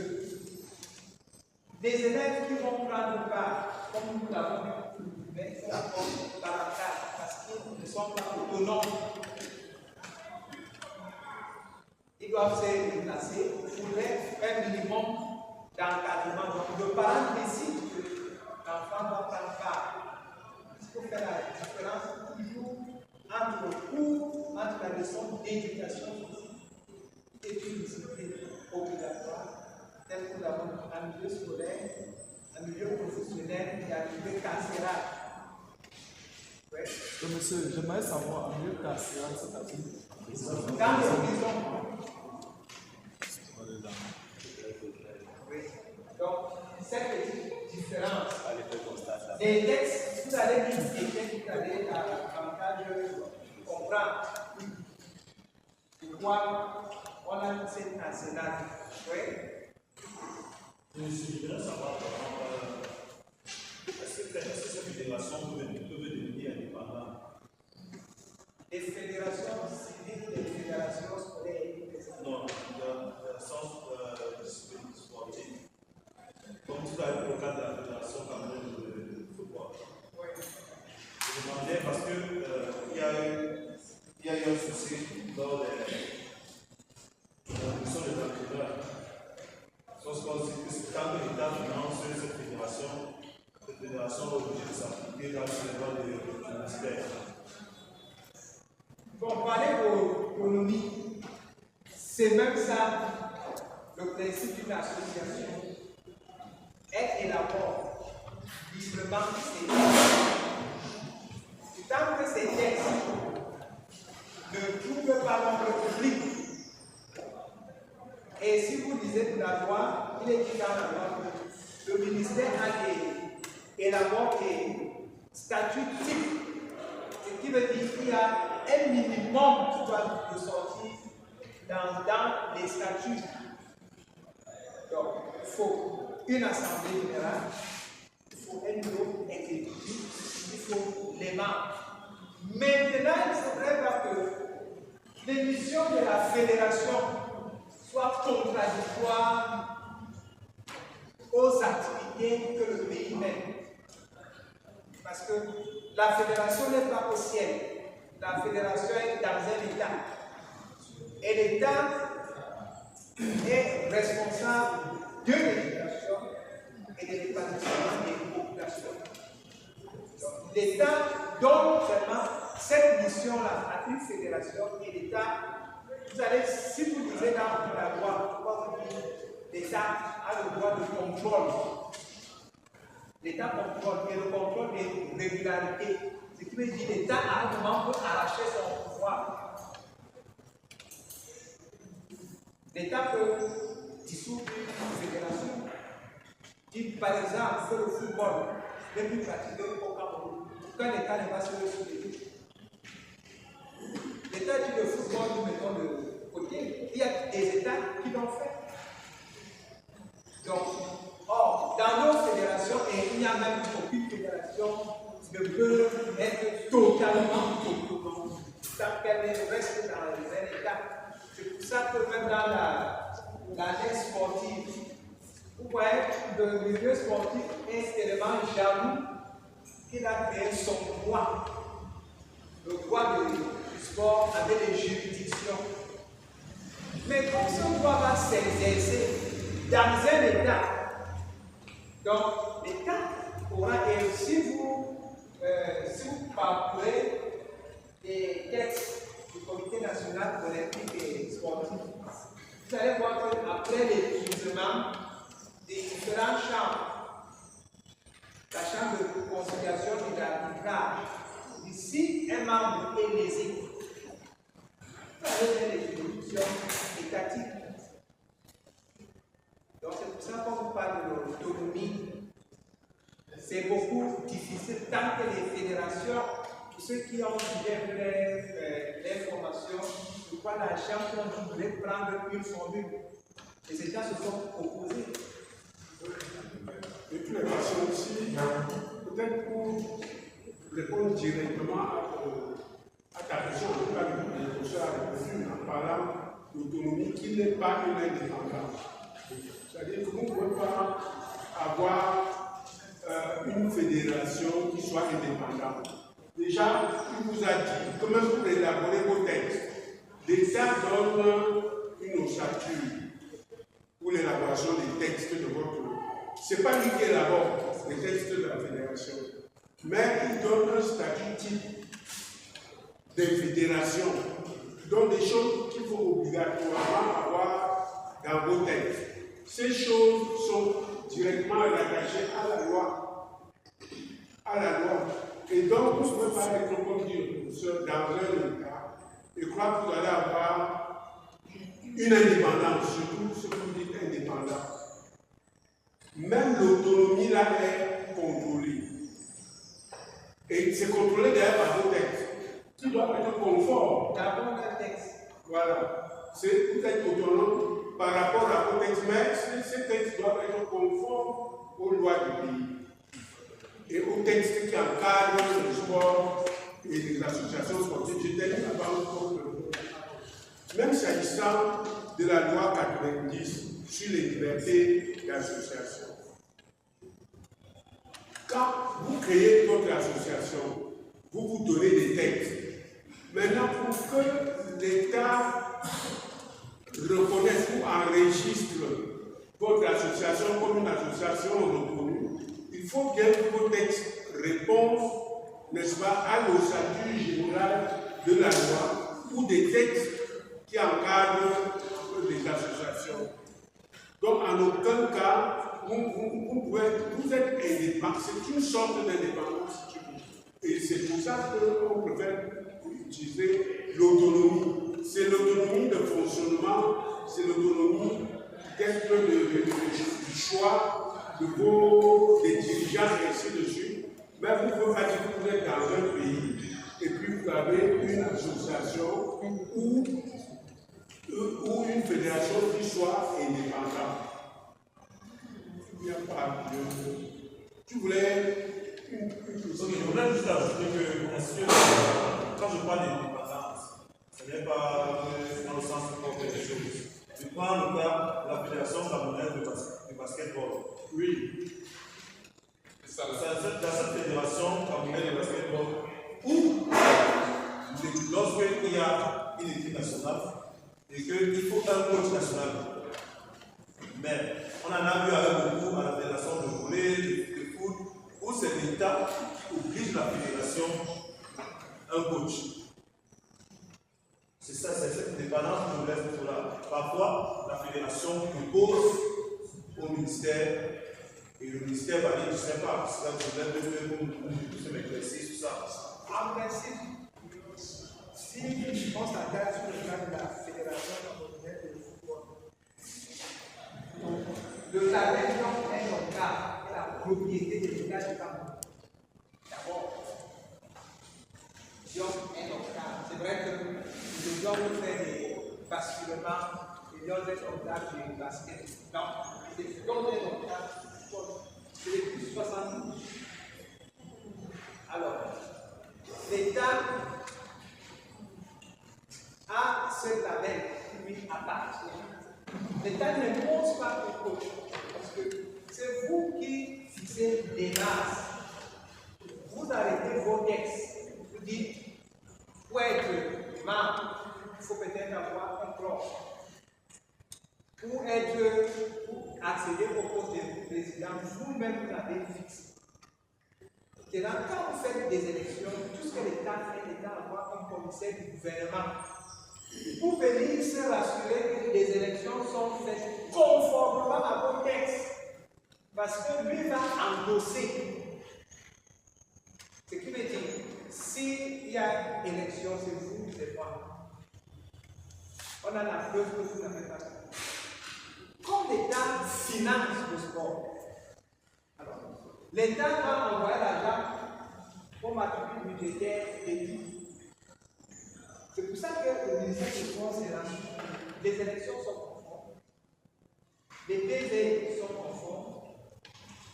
les élèves qui vont prendre part, comme nous l'avons vu, mais il faut apprendre par la carte parce qu'ils ne sont pas autonomes. Ils doivent se déplacer, il faudrait un minimum d'encadrement. Donc, le parent décide que l'enfant doit prendre part. Il faut faire la différence toujours entre le cours, entre la leçon d'éducation et une discipline obligatoire, telle que nous l'avons en milieu scolaire, en milieu professionnel et en milieu carcéral. Ouais. Monsieur, j'aimerais savoir, en milieu carcéral, c'est-à-dire Dans les prisons. Oui. Donc, cette petite différence. Les textes, vous allez lire des textes, vous allez davantage comprendre pourquoi on a cette nationale. Oui. Je voudrais savoir est-ce que cette fédération peut devenir indépendante? Les fédérations civiles, les fédérations scolaires et non, dans le sens discipline sportive. Comme tout à l'heure, le cas de la fédération camerounaise de football. oui. Je demandais parce que il y a eu un souci dans la mission des entraîneurs. Sauf qu'on dit que quand l'État finance cette fédération est obligée de s'appliquer dans le droit du ministère. Bon, parler d'autonomie, c'est même ça le principe d'une association. Elle élabore librement ses textes. Tant que ces textes ne trouvent pas l'ordre public, et si vous lisez la loi, il est dit dans la loi que le ministère élabore des statuts types, ce qui veut dire qu'il y a un minimum qui doit ressortir dans les statuts. Donc, il faut une assemblée générale, il faut un bureau exécutif, il faut les membres. Maintenant, il ne faudrait pas que les missions de la fédération soient contradictoires aux activités que le pays mène. Parce que la fédération n'est pas au ciel. La fédération est dans un État. Et l'État est responsable de l'éducation et de l'épanouissement des populations. L'État donne seulement cette mission-là à une fédération et l'État, vous allez, si vous lisez dans la loi, l'État a le droit de contrôle. L'État contrôle et le contrôle des régularités. Ce qui veut dire que l'État a un moment pour arracher son pouvoir. L'État peut dissoudre une fédération. Dit par exemple que le football n'est plus pratiqué au Cameroun. Pourquoi l'État n'est pas sur le soulever? L'État dit le football, nous mettons de côté. Il y a des États qui l'ont fait. Donc, or, dans nos fédérations, et il n'y a même aucune fédération ne peut être totalement autonome tant qu'elle reste dans un État. C'est pour ça que même dans l'année sportive, vous voyez, le milieu sportif est tellement jaloux qu'il a créé son droit. Le droit du sport avec les juridictions. Mais comme ce droit va s'exercer dans un État, donc l'État aura, et si vous parcourez les textes du Comité national olympique et sportif, vous allez voir qu'après l'épuisement des différentes chambres, la chambre de conciliation et d'arbitrage, si un membre est lésé, vous allez faire des juridictions étatiques. Donc c'est pour ça qu'on parle de l'autonomie. C'est beaucoup difficile tant que les fédérations, ceux qui ont suivi l'information, je crois la chambre voulait prendre une formule. Et ces gens se sont opposés. De toutes les façons aussi, peut-être pour répondre directement à ta question, en tout cas le professeur a répondu en parlant d'autonomie qui n'est pas une indépendance. C'est-à-dire que vous ne pouvez pas avoir une fédération qui soit indépendante. Déjà, il vous a dit que même pour élaborer vos textes, l'État donne une ossature pour l'élaboration des textes de votre. Ce n'est pas lui qui élabore les textes de la fédération, mais il donne un statut type des fédérations, donc des choses qu'il faut obligatoirement avoir dans vos textes. Ces choses sont directement rattachées à la loi. Et donc, vous ne pouvez pas être, comme dit le professeur, dans un État et croire que vous allez avoir une indépendance, surtout ce que vous dites indépendant. Même l'autonomie là est contrôlée. Et c'est contrôlé d'ailleurs par vos textes, qui doivent être conformes. D'abord le texte. Voilà. Vous êtes autonome par rapport à vos textes, mais ces textes doivent être conformes aux lois du pays et aux textes qui encadrent le sport et les associations sportives. J'étais là-bas encore. Même s'agissant de la loi 90 sur les libertés d'association. Quand vous créez votre association, vous vous donnez des textes. Maintenant, pour que l'État reconnaisse ou enregistre votre association comme une association reconnue, il faut bien que vos textes répondent, n'est-ce pas, à l'ossature générale de la loi ou des textes qui encadrent les associations. Donc, en aucun cas, vous êtes indépendant. C'est une sorte d'indépendance. Et c'est pour ça qu'on préfère utiliser l'autonomie. C'est l'autonomie de fonctionnement, c'est l'autonomie peut-être du choix des dirigeants et ainsi de suite. Mais vous ne pouvez pas dire que vous êtes dans un pays et puis vous avez une association ou une fédération qui soit indépendante. Il n'y a pas de. Tu voulais une question. Je voulais juste ajouter que, quand je parle d'indépendance, ce n'est pas dans le sens de porter des choses. Je prends le cas de la Fédération camerounaise de basketball. Oui. Dans cette fédération camerounaise de basketball, où lorsqu'il y a une équipe nationale et qu'il faut un coach national, mais on en a vu avec beaucoup à la fédération de volley, de foot, où c'est l'État qui oblige la fédération un coach. C'est ça, c'est cette indépendance que nous laisse pour là. Parfois, la fédération propose au ministère, et le ministère va dire, je ne sais pas, parce que je vais m'éclaircir sur ça. En principe, si on s'engage sur le plan de la Fédération camerounaise de football, la région est locale et la propriété de l'État du Cameroun. D'abord, Lyon est locale. C'est vrai que nous devons faire des basculements et Lyon est locale du basket. Non, c'est Lyon est locale. C'est depuis 72. Alors, l'État a ce label qui lui appartient. L'État n'impose pas au coach, parce que c'est vous qui fixez les bases. Vous arrêtez vos textes. Vous dites, pour être membre, il faut peut-être avoir un club. Pour accéder au poste de président, vous-même vous l'avez fixé. Et là, quand vous faites des élections, tout ce que l'État fait, l'État envoie un commissaire du gouvernement pour venir se rassurer que les élections sont faites conformément à vos textes. Parce que lui va endosser. Ce qui veut dire, s'il y a élection, c'est vous, c'est moi. On a la preuve que vous n'avez pas fait. Comme l'État finance le sport, alors, l'État va envoyer l'argent au matricule budgétaire et tout. C'est pour ça que le ministère du Sport s'est rendu. Les élections sont conformes. Les PV sont conformes.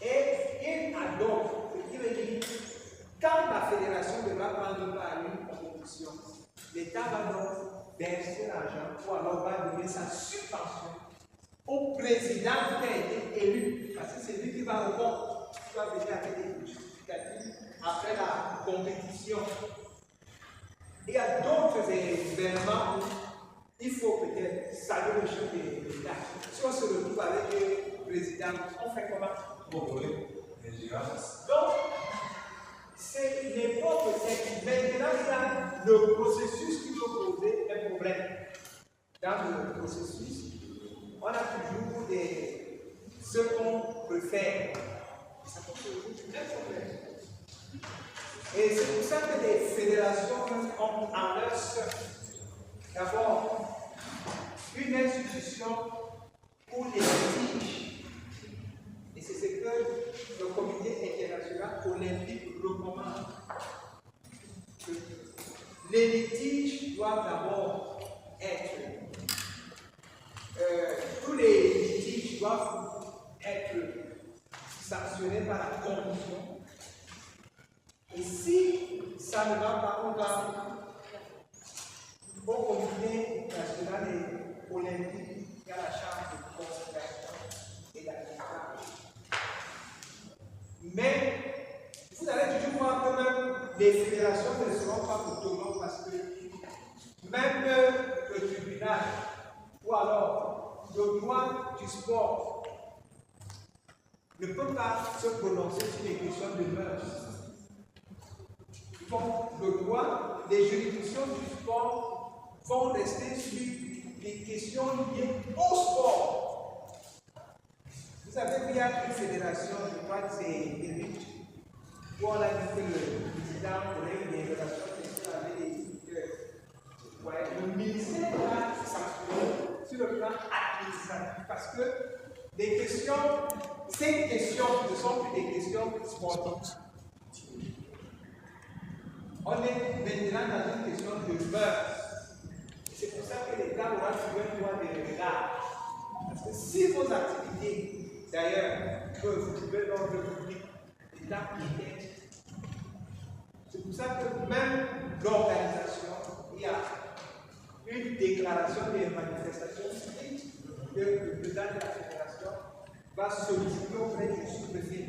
Et il adopte, ce qui veut dire, quand la fédération devra prendre part à une compétition, l'État va donc verser l'argent ou alors va donner sa subvention au président qui a été élu. Parce que c'est lui qui va répondre, qui va venir avec des justificatifs après la compétition. Il y a d'autres événements où il faut peut-être saluer le chef de l'État. Si on se retrouve avec le président, on fait comment? Donc, c'est n'importe quel. Maintenant, il y a le processus qui peut poser un problème. Dans le processus, on a toujours ce qu'on peut faire. Ça peut poser un problème. Et c'est pour ça que les fédérations ont en leur sein d'abord une institution pour les litiges. Et c'est ce que le comité international olympique recommande. Les litiges doivent d'abord être, tous les litiges doivent être sanctionnés par la commission. Et si ça ne va pas, on va au comité national et olympique qui a la charge de conservation et d'arbitrage. Mais vous allez toujours voir que même les fédérations ne seront pas autonomes parce que même le tribunal ou alors le droit du sport ne peut pas se prononcer sur les questions de mœurs. Donc, le droit, les juridictions du sport vont rester sur les questions liées au sport. Vous savez qu'il y a une fédération, je crois que c'est Eric, où on a dit que le président aurait eu des relations sexuelles avec les éditeurs. Ouais, le ministère a sanctionné sur le plan administratif parce que les questions, ces questions ne sont plus des questions sportives. On est maintenant dans une question de mœurs. C'est pour ça que l'État aura toujours un droit de regard. Parce que si vos activités, d'ailleurs, que vous trouvez l'ordre public, l'État protège. C'est pour ça que même l'organisation, il y a une déclaration des manifestations civiques que le président de la fédération va solliciter auprès du sous-préfet.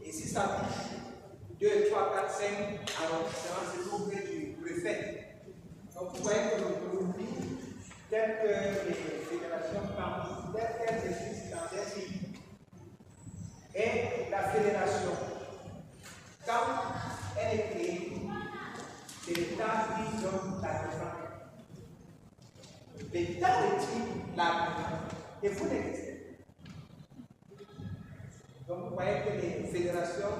Et si ça touche 2, 3, 4, 5 arrondissements, c'est auprès du préfet. Donc vous voyez que l'autonomie, telle que les fédérations parlent, telles qu'elles existent dans des pays, et la fédération, quand elle est créée, c'est l'État qui donne l'agrément. L'État retire l'agrément et vous l'existez. Donc vous voyez que les fédérations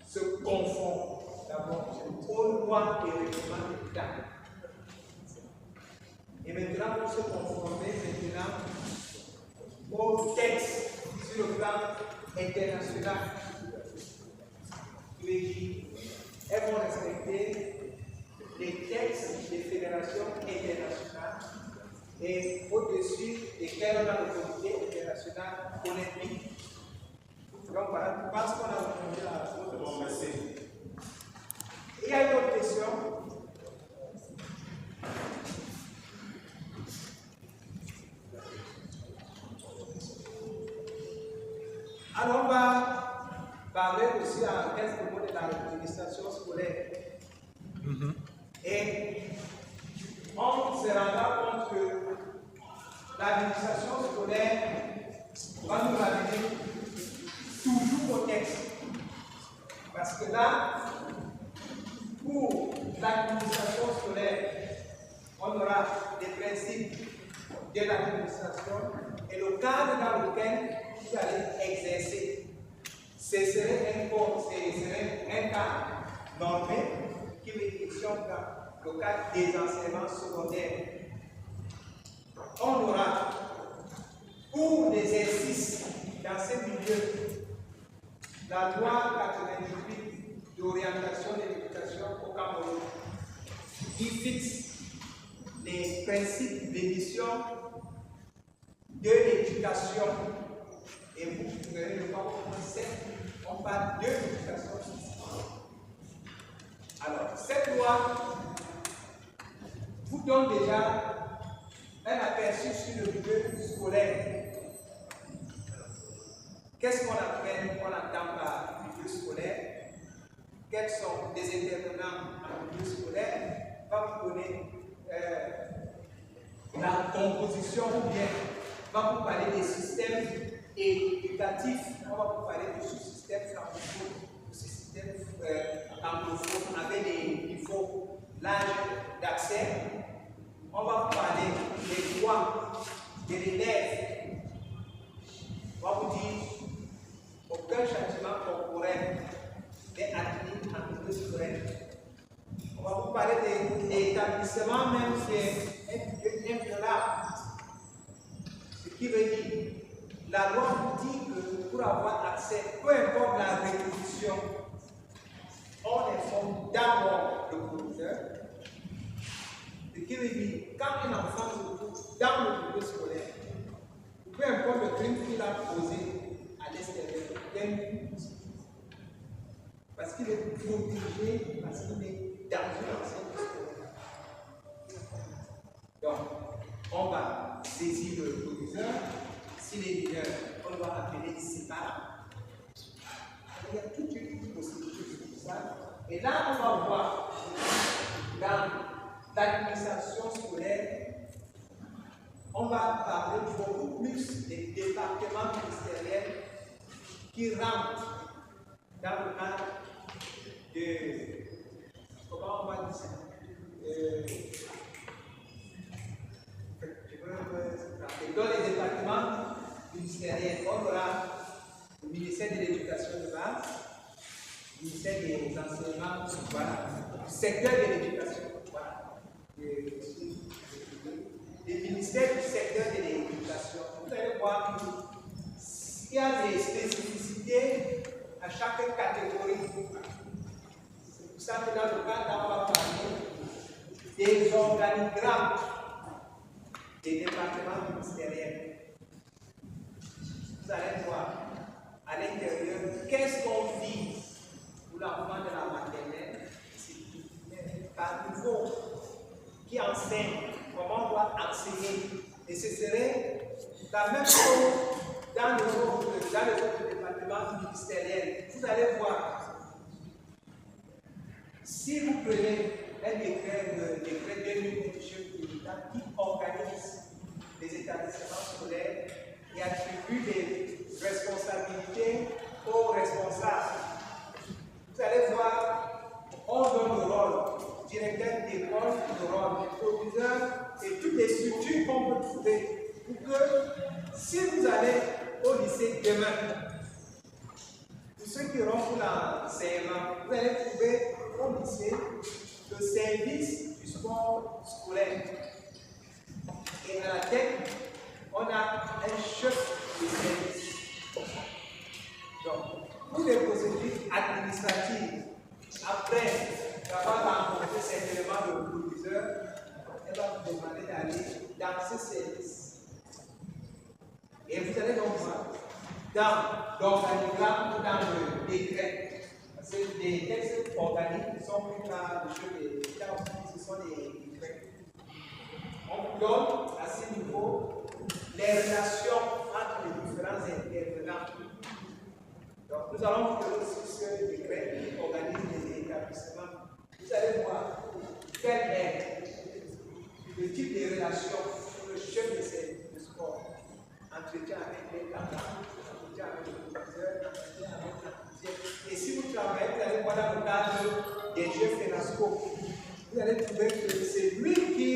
se conforment d'abord aux lois et règlements de l'État. Et maintenant, pour se conformer aux textes sur le plan international, elles vont respecter les textes des fédérations internationales et au-dessus desquelles on a le comité international olympique. Donc voilà, je pense qu'on a répondu à la chose. Bon, merci. Il y a une autre question. Alors on va parler aussi à quelques mots de l'administration scolaire. Et on se rendra compte que l'administration scolaire va nous ramener toujours au texte. Parce que là, pour l'administration scolaire, on aura des principes de l'administration et le cadre dans lequel vous allez exercer. Ce serait un cas normé qui est question dans le cadre des enseignements secondaires. On aura pour l'exercice dans ces milieux la loi 98 d'orientation de l'éducation au Cameroun qui fixe les principes d'émission de l'éducation. Et vous verrez le pas on parle de l'éducation physique. Alors, cette loi vous donne déjà un aperçu sur le milieu scolaire. Qu'est-ce qu'on attend par milieu scolaire? Quels sont les intervenants en milieu scolaire? Va vous donner la composition ou bien va vous parler des systèmes éducatifs. On va vous parler du sous-système francophone, du système anglophone avec des niveaux, l'âge d'accès. On va vous parler des droits de l'élève. On va vous dire aucun changement corporel n'est admis en milieu scolaire. On va vous parler des établissements, même c'est inviolable. Ce qui veut dire, la loi vous dit que pour avoir accès, peu importe la réquisition, on informe d'abord le proviseur. Ce qui veut dire, quand un enfant se trouve dans le milieu scolaire, peu importe le crime qu'il a posé à l'extérieur, parce qu'il est protégé, parce qu'il est dans une enceinte scolaire. Donc, on va saisir le proviseur. S'il est mineur, on va appeler ses parents. Il y a toute une possibilité de tout ça. Et là, on va voir dans l'administration scolaire, on va parler beaucoup plus des départements ministériels qui rentrent dans le cadre de, comment on va dire ça, dans les départements ministériels, on aura le ministère de l'Éducation de base, le ministère des enseignements, voilà, le secteur de l'éducation, voilà, les ministères du secteur de l'éducation. Vous allez voir qu'il y a des spécificités à chaque catégorie. C'est pour ça que dans le cadre, on va parler des organigrammes des départements ministériels. Vous allez voir à l'intérieur qu'est-ce qu'on vit pour l'enfant de la maternelle, par niveau qui enseigne, comment on doit enseigner. Et ce serait la même chose dans les autres départements ministériels. Vous allez voir, si vous prenez un décret 2021 qui organise les établissements scolaires et attribue des responsabilités aux responsables. Vous allez voir, on donne le rôle directeur d'école, le rôle du proviseur et toutes les structures qu'on peut trouver pour que si vous allez au lycée demain, pour ceux qui auront pour l'enseignement, vous allez trouver au lycée le service du sport scolaire. Et à la tête, on a un chef de service. Donc, pour les procédures administratives, après avoir rencontré certainement le proviseur, elle va vous demander d'aller dans ce service. Et vous allez donc voir dans l'organigramme ou dans le décret, parce que les textes organiques qui sont pris par le jeu des États, ce sont des décrets. On vous donne à ce niveau les relations entre les différents intervenants. Donc, nous allons vous donner aussi ce décret qui organise les établissements. Vous allez voir quel est le type de relation que le chef de service de sport entretient avec les parents, entretient avec le professeur, entretient avec l'entretien. Et si vous travaillez, vous allez voir dans le cadre des jeux FENASCO, vous allez trouver que c'est lui qui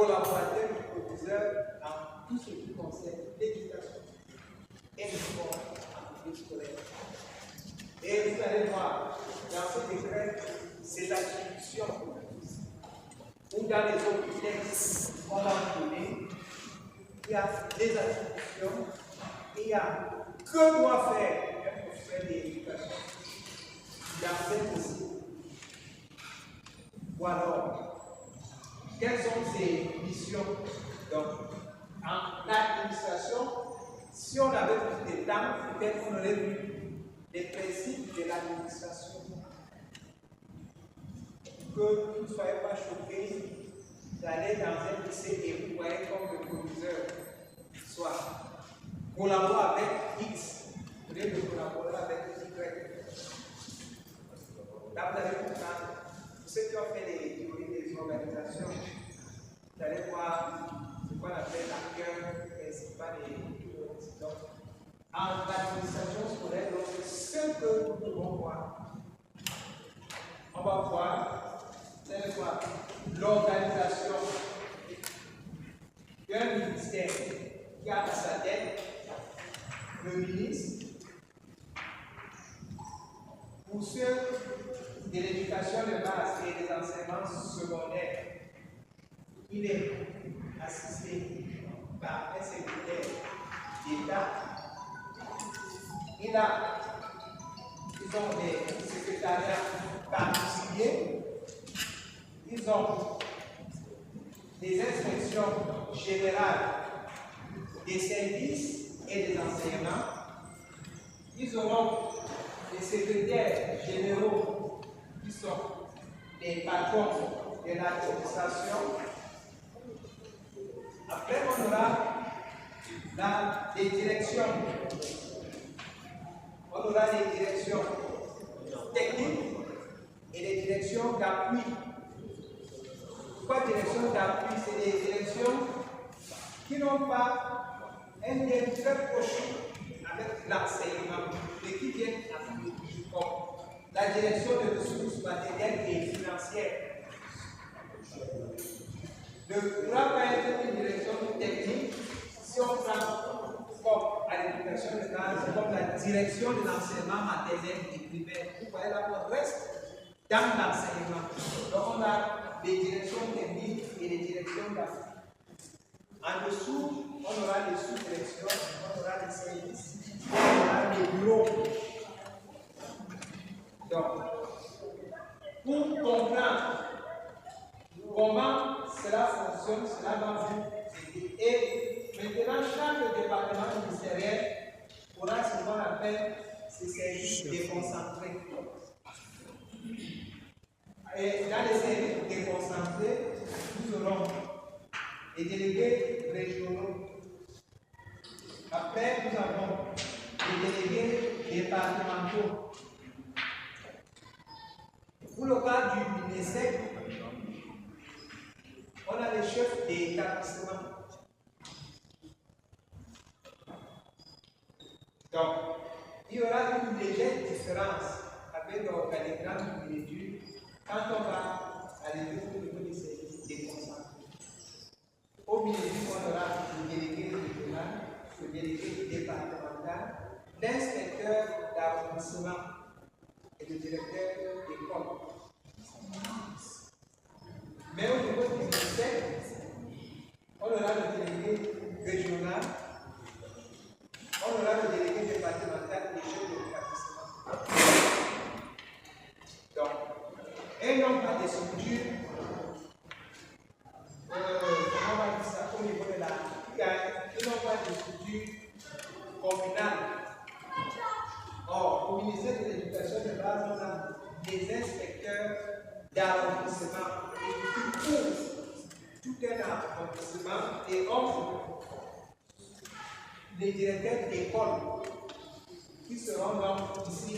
collaborateur du proviseur dans tout ce qui concerne l'éducation et le sport en milieu scolaire. Et vous allez voir, dans ce décret, ces attributions ou dans les autres textes qu'on va donner, il y a des attributions, il y a que doit faire un professeur d'éducation dans cette aussi. Ou alors, quelles sont ses missions? Donc, en administration, si on avait plus de temps, peut-être on aurait vu les principes de l'administration. Que vous ne soyez pas choqués d'aller dans un lycée et vous voyez comme le proviseur soit collabore avec X, au lieu de collaborer avec Y. Là, vous allez comprendre. Ceux qui ont fait les théories des organisations, vous allez voir ce qu'on appelle l'acteur principal et donc, en administration scolaire, c'est ce que nous devons voir. On va voir, c'est quoi l'organisation d'un ministère qui a à sa tête le ministre, pour ceux de l'éducation de base et des enseignements secondaires, il est assisté par un secrétaire d'État. Ils ont des secrétariats particuliers, ils ont des inspections générales des services et des enseignements, ils auront des secrétaires généraux qui sont les patrons de l'administration. Après, on aura les directions. On aura les directions techniques et les directions d'appui. Pourquoi direction d'appui? C'est des directions qui n'ont pas un lien très proche avec l'enseignement, mais qui viennent appuyer, comme la direction de ressources matérielles et financières. Ne pourra pas être une direction technique si on prend comme à l'éducation de base, comme la direction de l'enseignement maternel et primaire. Vous voyez là, on reste dans l'enseignement. Donc on a les directions techniques et les directions d'appui. En dessous, on aura les sous-directions, on aura les services, on aura les bureaux. Donc, pour comprendre comment cela fonctionne, cela va vous aider. Et maintenant, chaque département ministériel aura ce qu'on appelle ses services déconcentrés. Et dans les services déconcentrés, nous aurons les délégués régionaux. Après, nous avons les délégués départementaux. Pour le cas du MINESEC, on a les chefs d'établissement. Donc, il y aura une légère différence avec l'organigramme du Minédu quand on va aller au niveau des services déconcentrés. Au Minédu, on aura le délégué régional, le délégué départemental, l'inspecteur d'arrondissement et le directeur d'école. Mais au niveau du ministère, on aura le délégué régional, on aura le délégué départemental et les chefs de l'établissement. Donc, un nombre de structures, on va dire ça au niveau de la il n'y a pas de structure communale. Or, au ministère de l'Éducation de base, on a des inspecteurs d'arrondissement qui couvrent tout un arrondissement et offrent les directeurs d'école qui seront donc ici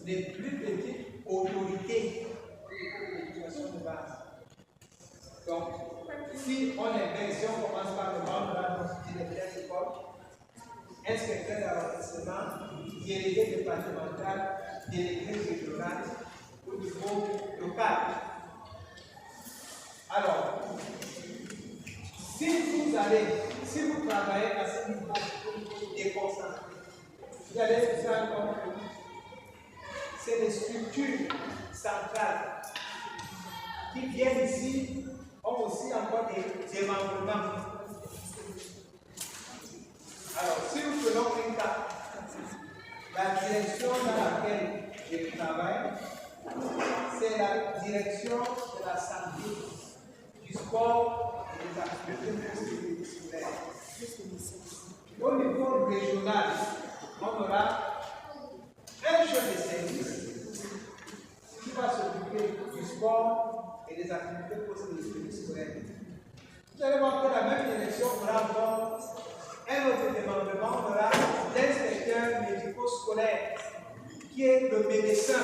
les plus petites autorités de l'éducation de base. Donc, si on est bien, si on commence par le membre de notre directeur d'école, inspecteur d'arrondissement, délégué départemental, délégué régional au niveau local. Alors, allez, si vous travaillez à ce niveau déconcentré, vous allez vous rendre compte que c'est des structures centrales qui viennent ici, ont aussi encore des démembrements. Alors, si nous prenons un cas, la direction dans laquelle je travaille, c'est la direction de la santé, du sport et des activités multidisciplinaires. Au niveau régional, on aura un chef de service qui va s'occuper du sport et des activités multidisciplinaires. Vous allez voir que la même direction aura encore un autre démembrement, on aura l'inspecteur médico-scolaire qui est le médecin.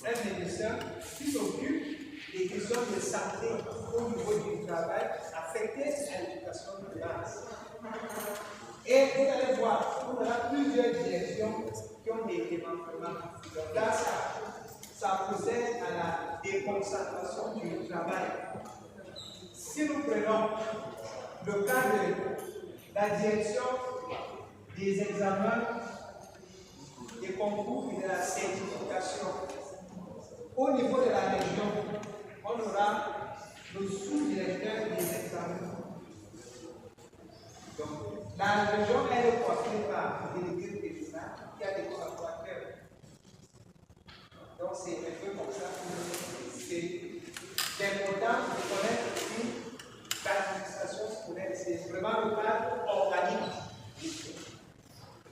Un médecin qui s'occupe des questions de santé au niveau du travail affectées à l'éducation de base. Et vous allez voir, on aura plusieurs directions qui ont des démembrements. Donc là, ça procède à la déconcentration du travail. Si nous prenons le cas de la direction des examens, des concours et de la certification, au niveau de la région, on aura le sous-directeur des examens. Donc, la région est portée par le délégué régional qui a des collaborateurs. Donc, c'est un peu comme ça que c'est important de connaître aussi l'administration scolaire. C'est vraiment le cadre organique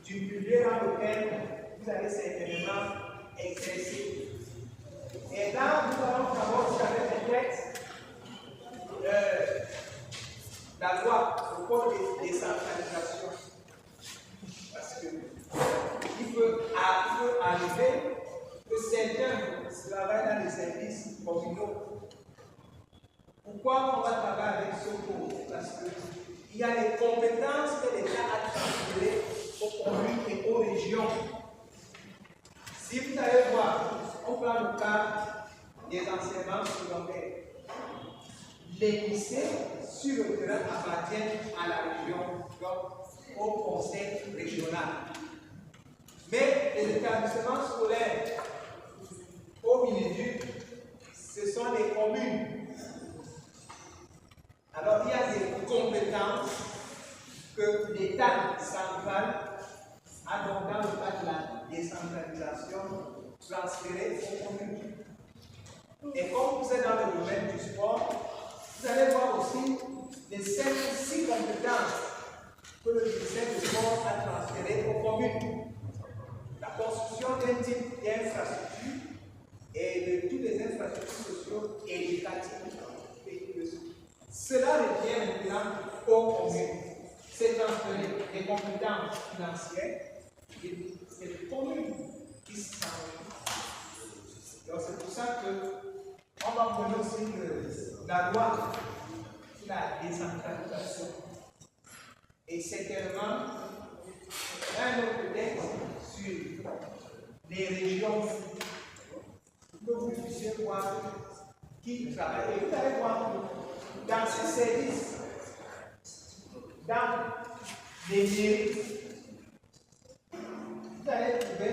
du milieu dans lequel vous allez certainement exercer. Et là, nous allons savoir si avec le texte, la loi, le code de décentralisation. Parce qu'il peut arriver que certains travaillent dans les services communaux. Pourquoi on va travailler avec ce code? Parce qu'il y a les compétences que l'État a transférées aux communes et aux régions. Si vous allez voir, on prend le cas des enseignements secondaires. Les lycées sur le terrain appartiennent à la région, donc au conseil régional. Mais les établissements scolaires au Minéduc, ce sont les communes. Alors il y a des compétences que l'État central a donc dans le cadre de la décentralisation transférées aux communes. Et comme vous êtes dans le domaine du sport, vous allez voir aussi les 5 ou 6 compétences que le ministère du sport a transférées aux communes. La construction d'un type d'infrastructure et de toutes les infrastructures socio-éducatives. Cela revient maintenant aux communes. C'est transféré des compétences financières et c'est les communes qui s'en occupent. Donc c'est pour ça qu'on va prendre aussi la loi sur la décentralisation. Et certainement, un autre texte sur les régions que vous puissiez voir qui travaillent. Et vous allez voir que dans ces services, dans les mairies, vous allez trouver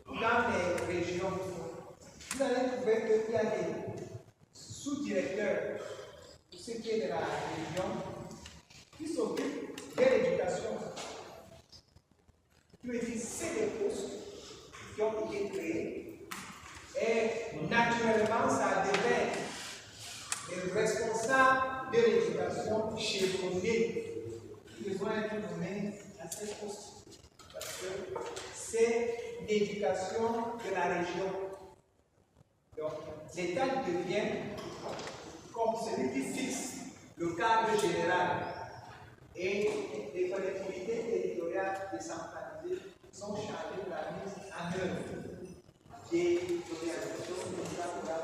dans les régions, vous allez trouver qu'il y a des sous-directeurs, ce qui est de la région, qui s'occupent de l'éducation. Je veux dire, c'est des postes qui ont été créés et naturellement, ça devait être responsable de l'éducation chevronné qui doit être nommé à ces postes. Parce que c'est l'éducation de la région. Donc, l'État devient comme celui qui fixe le cadre général. Et les collectivités territoriales décentralisées sont chargées de la mise en œuvre des organisations de l'État pour la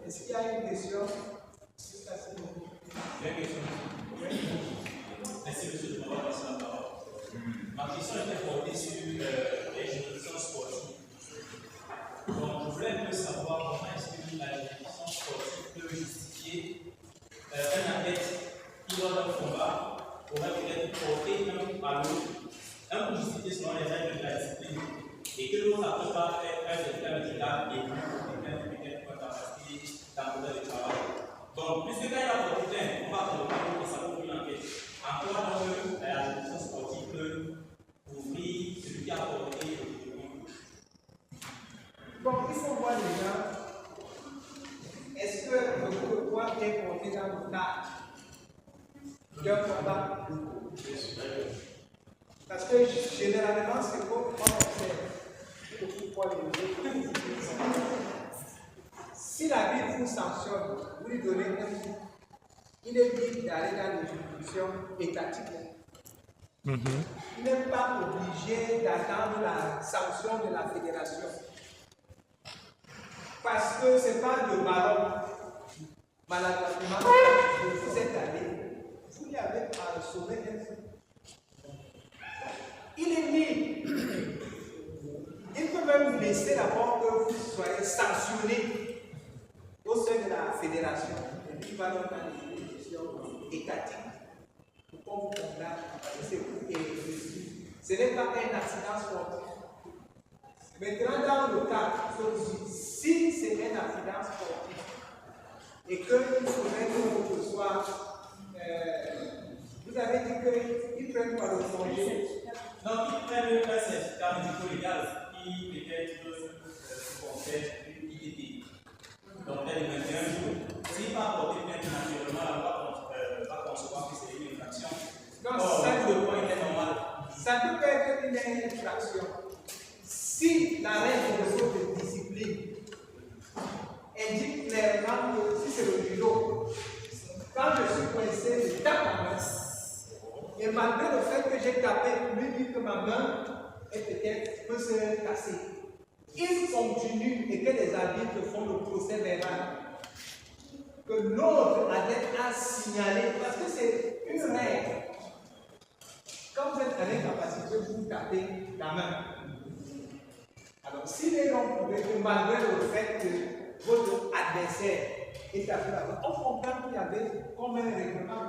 Est-ce qu'il y a une question? Juste à ce moment. Il y a une question. Merci, monsieur, de m'avoir passé la parole. Ma question était portée sur les juridictions sportives. Donc, je voulais un peu savoir comment est-ce que la juridiction sportive peut justifier un athlète Donc, puisque quand il y a porté plainte, on va reprendre que ça peut une enquête. Encore donc, la juridiction sportive peut ouvrir celui qui a porté le document. Bon, il faut voir déjà, est-ce que le poids est porté dans le cadre d'un combat? Parce que généralement, c'est comme on observe le poids de l'eau. Si la ville vous sanctionne, vous lui donnez un coup, il est dit d'aller dans les juridictions étatiques. Il n'est pas obligé d'attendre la sanction de la fédération. Parce que ce n'est pas le ballon. Maladroitement, vous êtes allé, vous lui avez sauvé un coup. Il est libre. Il peut même vous laisser d'abord que vous soyez sanctionné au sein de la fédération. Et puis il va donc dans les juridictions étatiques pour qu'on vous condamne. Ce n'est pas un accident sportif. Maintenant, dans le cas, si c'est un accident sportif et qu'il faudrait que ce soit, vous avez dit qu'ils prennent par le congé. Donc, ils prennent un certificat médico-légal qui peut-être concerne une ITT. Donc, tel est 21 jours. S'il va apporter plainte naturellement, la loi va concevoir que c'est une infraction. Donc, ça, le point est normal. Ça peut être une infraction. Si la règle de votre discipline indique clairement que si c'est le judo, quand je suis coincé, je tape ma main. Et malgré le fait que j'ai tapé, lui dit que ma main est peut-être peut se casser. Il continue et que les arbitres font le procès verbal. Que l'autre adepte a signalé, parce que c'est une règle. Quand vous êtes à l'incapacité, vous tapez la main. Alors, s'il est donc prouvé que malgré le fait que votre adversaire est tapé la main, on comprend qu'il y avait comme un règlement.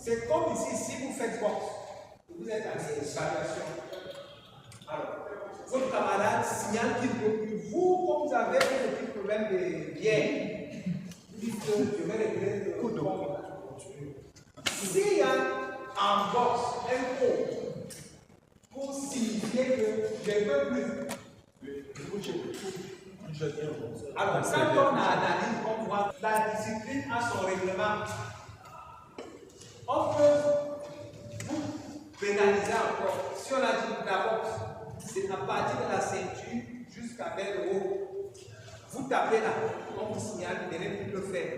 C'est comme ici, si vous faites boxe, vous êtes à l'évaluation. Alors, votre camarade signale qu'il peut plus. Vous, comme vous avez un petit problème de bière, vous dites que je vais régler le combat. S'il y a en boxe un code pour signifier que je ne peux plus, alors quand on analyse, on voit la discipline a son règlement. On peut vous pénaliser encore. Si on a dit la boxe, c'est à partir de la ceinture jusqu'à vers le haut. Vous tapez là, on vous signale, vous n'allez plus le faire.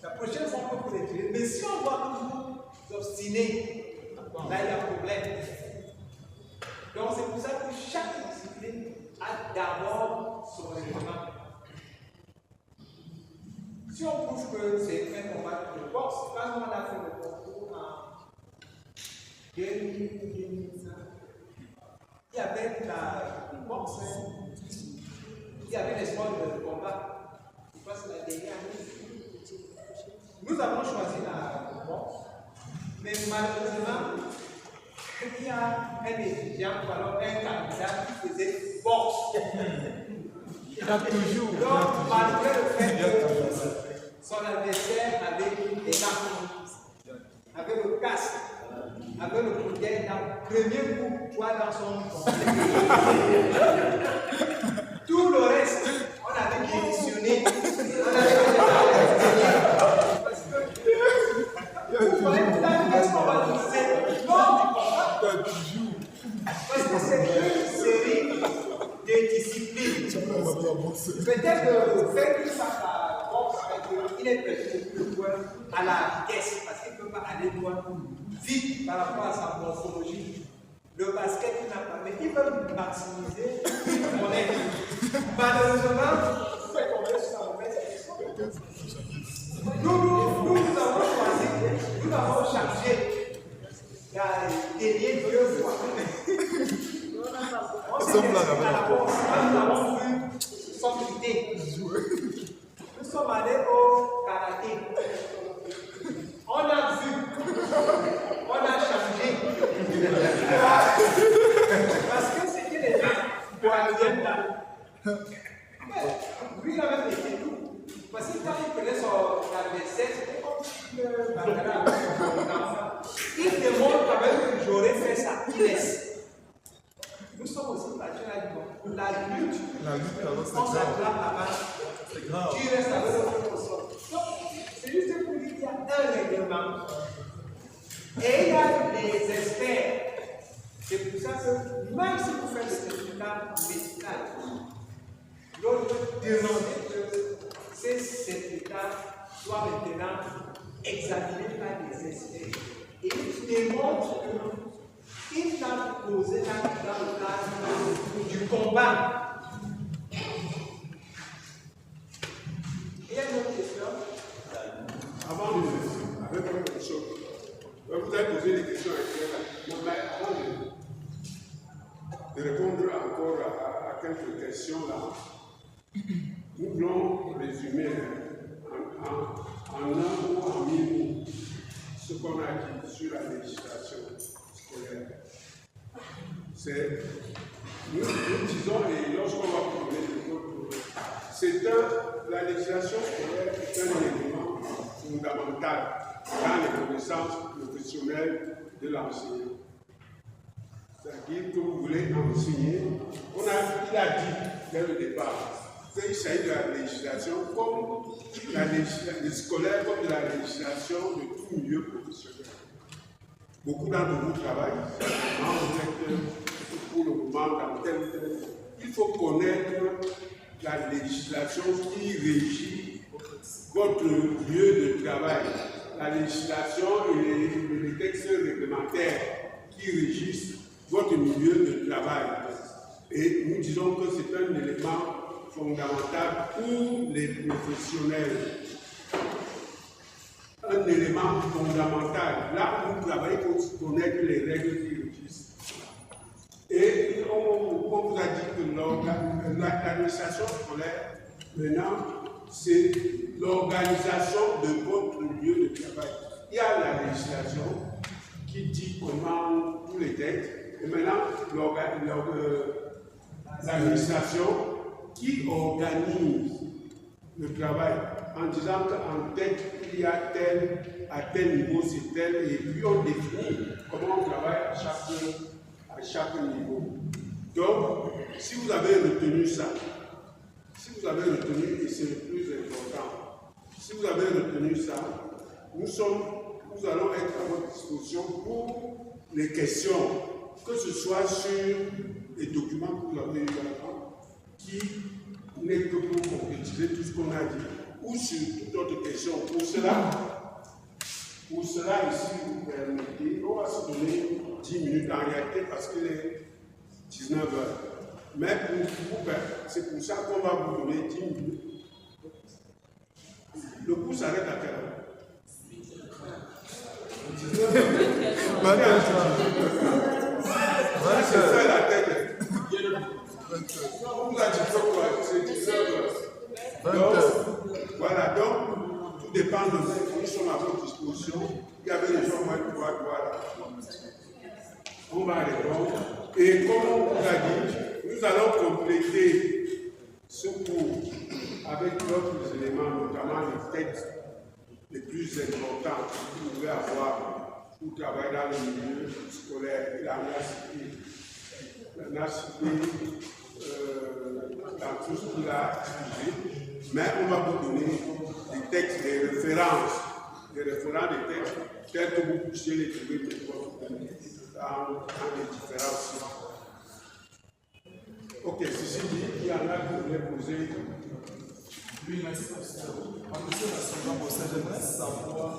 La prochaine fois, on peut vous retirer. Mais si on voit que vous obstinez, là il y a un problème. Donc c'est pour ça que chaque discipline a d'abord son règlement. Si on prouve que c'est un combat de boxe, quand on a fait le concours en 2005, il y avait la boxe, il y avait les sports de combat. Je pense que c'est la dernière année. Nous avons choisi la boxe, mais malheureusement, il y a un étudiant ou alors un candidat qui faisait boxe. Il y a toujours. Donc, malgré le fait que son adversaire avait des armes, avait le casque, avait le couteau dans le premier coup, toi dans son tout le reste, on avait démissionné. Parce que vous voyez, qu'est-ce qu'on va dire? Non, parce que c'est une série de disciplines. Peut-être le fait qu'il fasse la boxe, il est peut-être plus loin à la vitesse, parce qu'il ne peut pas aller loin vite par rapport à sa morphologie. Le basket, il n'a pas, mais il veut maximiser mon aide. Malheureusement, vous faites tomber sur la mauvaise question. Nous avons choisi, nous avons chargé des liens deux fois. On s'est dit à la bourse, nous avons vu son idée. Nous sommes allés au karaté. On a vu, on a changé. Parce que c'était les gens pour aller là. Lui, il a même été tout. Parce que quand il prenait la vaisselle, c'était comme le Barbara avec son enfant. Il demande quand même que j'aurais fait ça. Il laisse. Nous sommes aussi partis là, la lutte, on s'attrape là-bas. C'est grave. Tu restes avec l'autre personne. Donc, c'est juste pour dire qu'il y a un règlement. Et il y a des experts. C'est pour ça que même si vous faites le certificat médical, l'autre demandez que ces certificats soient maintenant examinés par des experts. Et ils démontrent qu'il a posé dans le cadre du combat. Il y a une autre question? Avant de avec votre question, vous avez posé des questions mais avant de répondre encore à quelques questions là, nous voulons résumer en un ou en mille mots ce qu'on a dit sur la législation scolaire. Nous disons, et lorsqu'on va prendre la législation scolaire est un élément fondamental dans les connaissances professionnelles de l'enseignant. C'est-à-dire que vous voulez enseigner, il a dit dès le départ qu'il s'agit de la législation comme la législation scolaire, comme de la législation de tout milieu professionnel. Beaucoup d'entre vous travaillent, vous êtes pour le moment dans tel ou tel. Il faut connaître la législation qui régit votre lieu de travail, la législation et les textes réglementaires qui régissent votre milieu de travail. Et nous disons que c'est un élément fondamental pour les professionnels. Un élément fondamental. Là où vous travaillez, il faut connaître les règles qui régissent. Et on vous a dit que l'administration scolaire, maintenant, c'est l'organisation de votre lieu de travail. Il y a la législation qui dit comment tous les textes, et maintenant l'administration qui organise le travail en disant qu'en tête, il y a tel, à tel niveau, c'est tel, et puis on définit comment on travaille à chaque niveau. Donc, si vous avez retenu ça, et c'est le plus important, si vous avez retenu ça, nous allons être à votre disposition pour les questions, que ce soit sur les documents que vous avez eu avant, qui n'est que pour concrétiser tout ce qu'on a dit, ou sur toute autre question. Pour cela, ici, vous permettez, on va se donner 10 minutes en réalité parce qu'il est 19 h. Mais pour vous, c'est pour ça qu'on va vous donner 10 minutes. Le cours s'arrête à quelle heure? 19 h. C'est ça la tête. On vous a dit quoi? C'est 19 h. Donc, voilà, donc, tout dépend de vous. Nous sommes à votre disposition. Il y avait des gens qui voilà. On va répondre. Et comme on vous a dit, nous allons compléter ce cours avec d'autres éléments, notamment les textes les plus importants que vous pouvez avoir pour travailler dans le milieu scolaire. Il en a cité dans tout ce qu'il a expliqué, mais on va vous donner des textes, des références des textes tels que vous puissiez les trouver dans les différents sites. Ok, ceci dit, il y en a qui voulaient poser. Oui, merci, pasteur. Monsieur Nassonga Bossa, j'aimerais savoir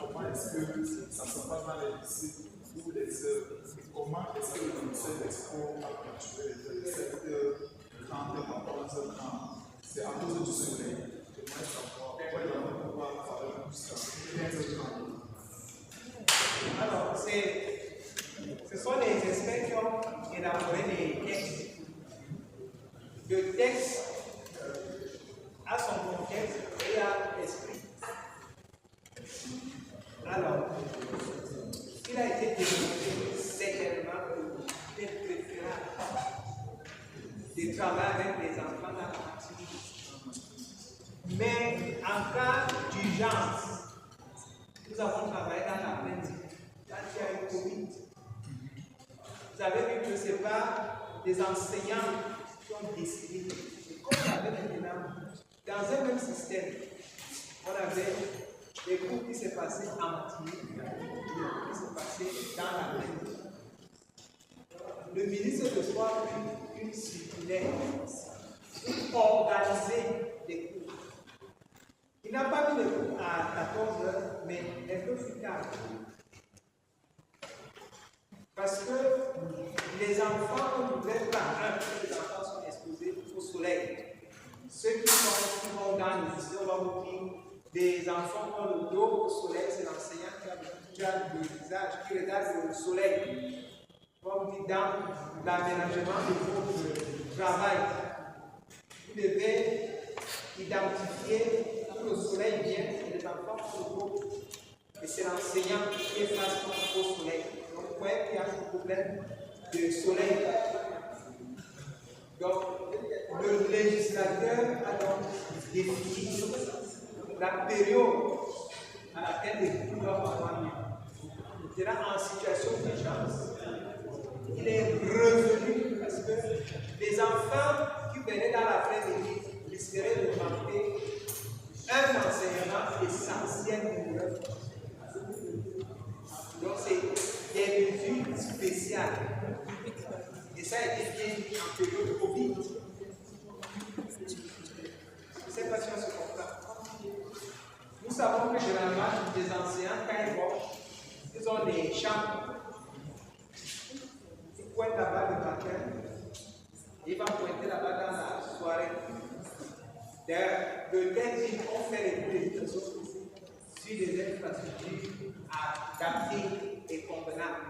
comment est-ce que ça se passe dans les lycées ou les œuvres. Comment est-ce que le lycée d'Expo a continué les 7 h 30 et 14 h 30? C'est à cause du soleil. J'aimerais savoir pourquoi il y a un pouvoir travailler jusqu'à 15 h 30. Alors, ce sont les experts qui ont élaboré les textes. Le texte a son contexte et a l'esprit. Alors, il a été démontré certainement qu'il est préférable de travailler avec les enfants dans la cantine. Mais en cas d'urgence, nous avons travaillé dans l'après-midi, quand il y a eu Covid. Vous avez vu que ce n'est pas des enseignants qui ont décidé. Comme on avait maintenant, dans un même système, on avait des cours qui s'est passé en matinée, des cours qui s'est passé dans l'après-midi. Le ministre de Sport a pris une circulaire pour organiser des cours. Il n'a pas mis les cours à 14 h, mais un peu plus tard. Parce que les enfants, on ne pouvait pas, les enfants sont exposés au soleil. Ceux qui vont dans le lycée, on va vous dire, des enfants ont le dos au soleil, c'est l'enseignant qui a le visage, qui regarde le soleil. On va vous dire, dans l'aménagement de votre travail, vous devez identifier où le soleil vient et les enfants sont le dos. Et c'est l'enseignant qui est face au soleil. Donc, vous voyez qu'il y a un problème de soleil. Donc, le législateur a donc défini la période à laquelle les cours doivent avoir lieu. Il en situation d'urgence. Il est revenu parce que les enfants qui venaient dans l'après-midi risqueraient de manquer un enseignement essentiel pour leur formation. Donc, c'est des mesures spéciales. Et ça a été bien dit en période Covid. Je ne sais pas si on se comprend. Nous savons que généralement, les enseignants, quand ils vont, ils ont des chambres. Ils pointent là-bas le matin. Ils vont pointer là-bas dans la soirée. D'ailleurs, peut-être qu'ils ont fait les prévisions sur des infrastructures adaptées et convenables.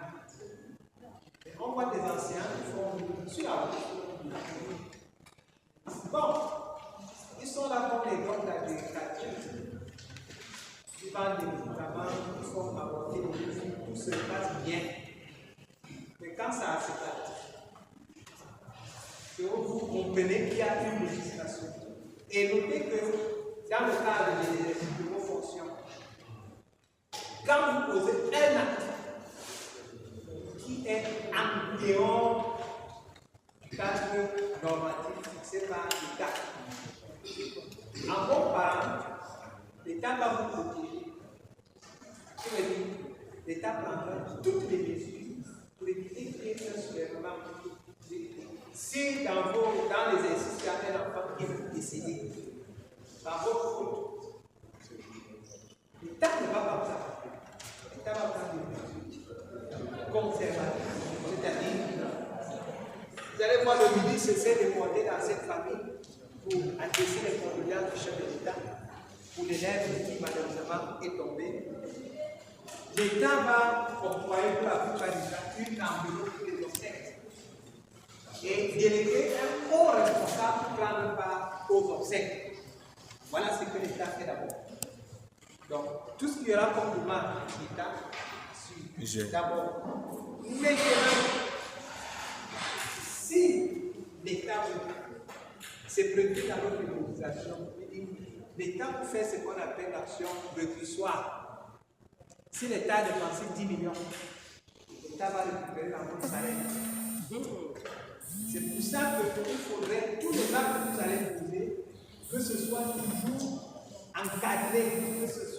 On voit des anciens qui font sur la route. Bon, ils sont là comme les dons d'agriculture. Ils vendent des médicaments, ils font apporter des médicaments, tout se passe bien. Mais quand ça se passe, c'est où vous comprenez qu'il y a une législation. Et notez que dans le cadre de vos fonctions, quand vous posez un acte qui est en dehors du cadre normatif fixé par l'État. En bon parent, l'État va vous protéger. L'État prendra toutes les mesures pour éviter qu'il y ait un soulèvement. Si dans les exercices, il y a un enfant qui est décédé, par votre faute, l'État ne va pas ça. L'État va prendre des mesures conservatrices. C'est-à-dire, vous allez voir le ministre essaie de monter dans cette famille pour adresser les condoléances du chef de l'État pour l'élève qui malheureusement est tombé. L'État va employer pour la plupart du temps une enveloppe pour les obsèques et déléguer un haut responsable pour prendre part aux obsèques. Voilà ce que l'État fait d'abord. Donc, tout ce qu'il y aura comme demande, l'État suit d'abord. Maintenant, si l'État s'est prévu dans notre législation, l'État peut faire ce qu'on appelle l'action récursoire. Si l'État a dépensé 10 millions, l'État va récupérer dans votre salaire. C'est pour ça qu'il faudrait, tous les actes que vous allez poser, que ce soit toujours encadré, que ce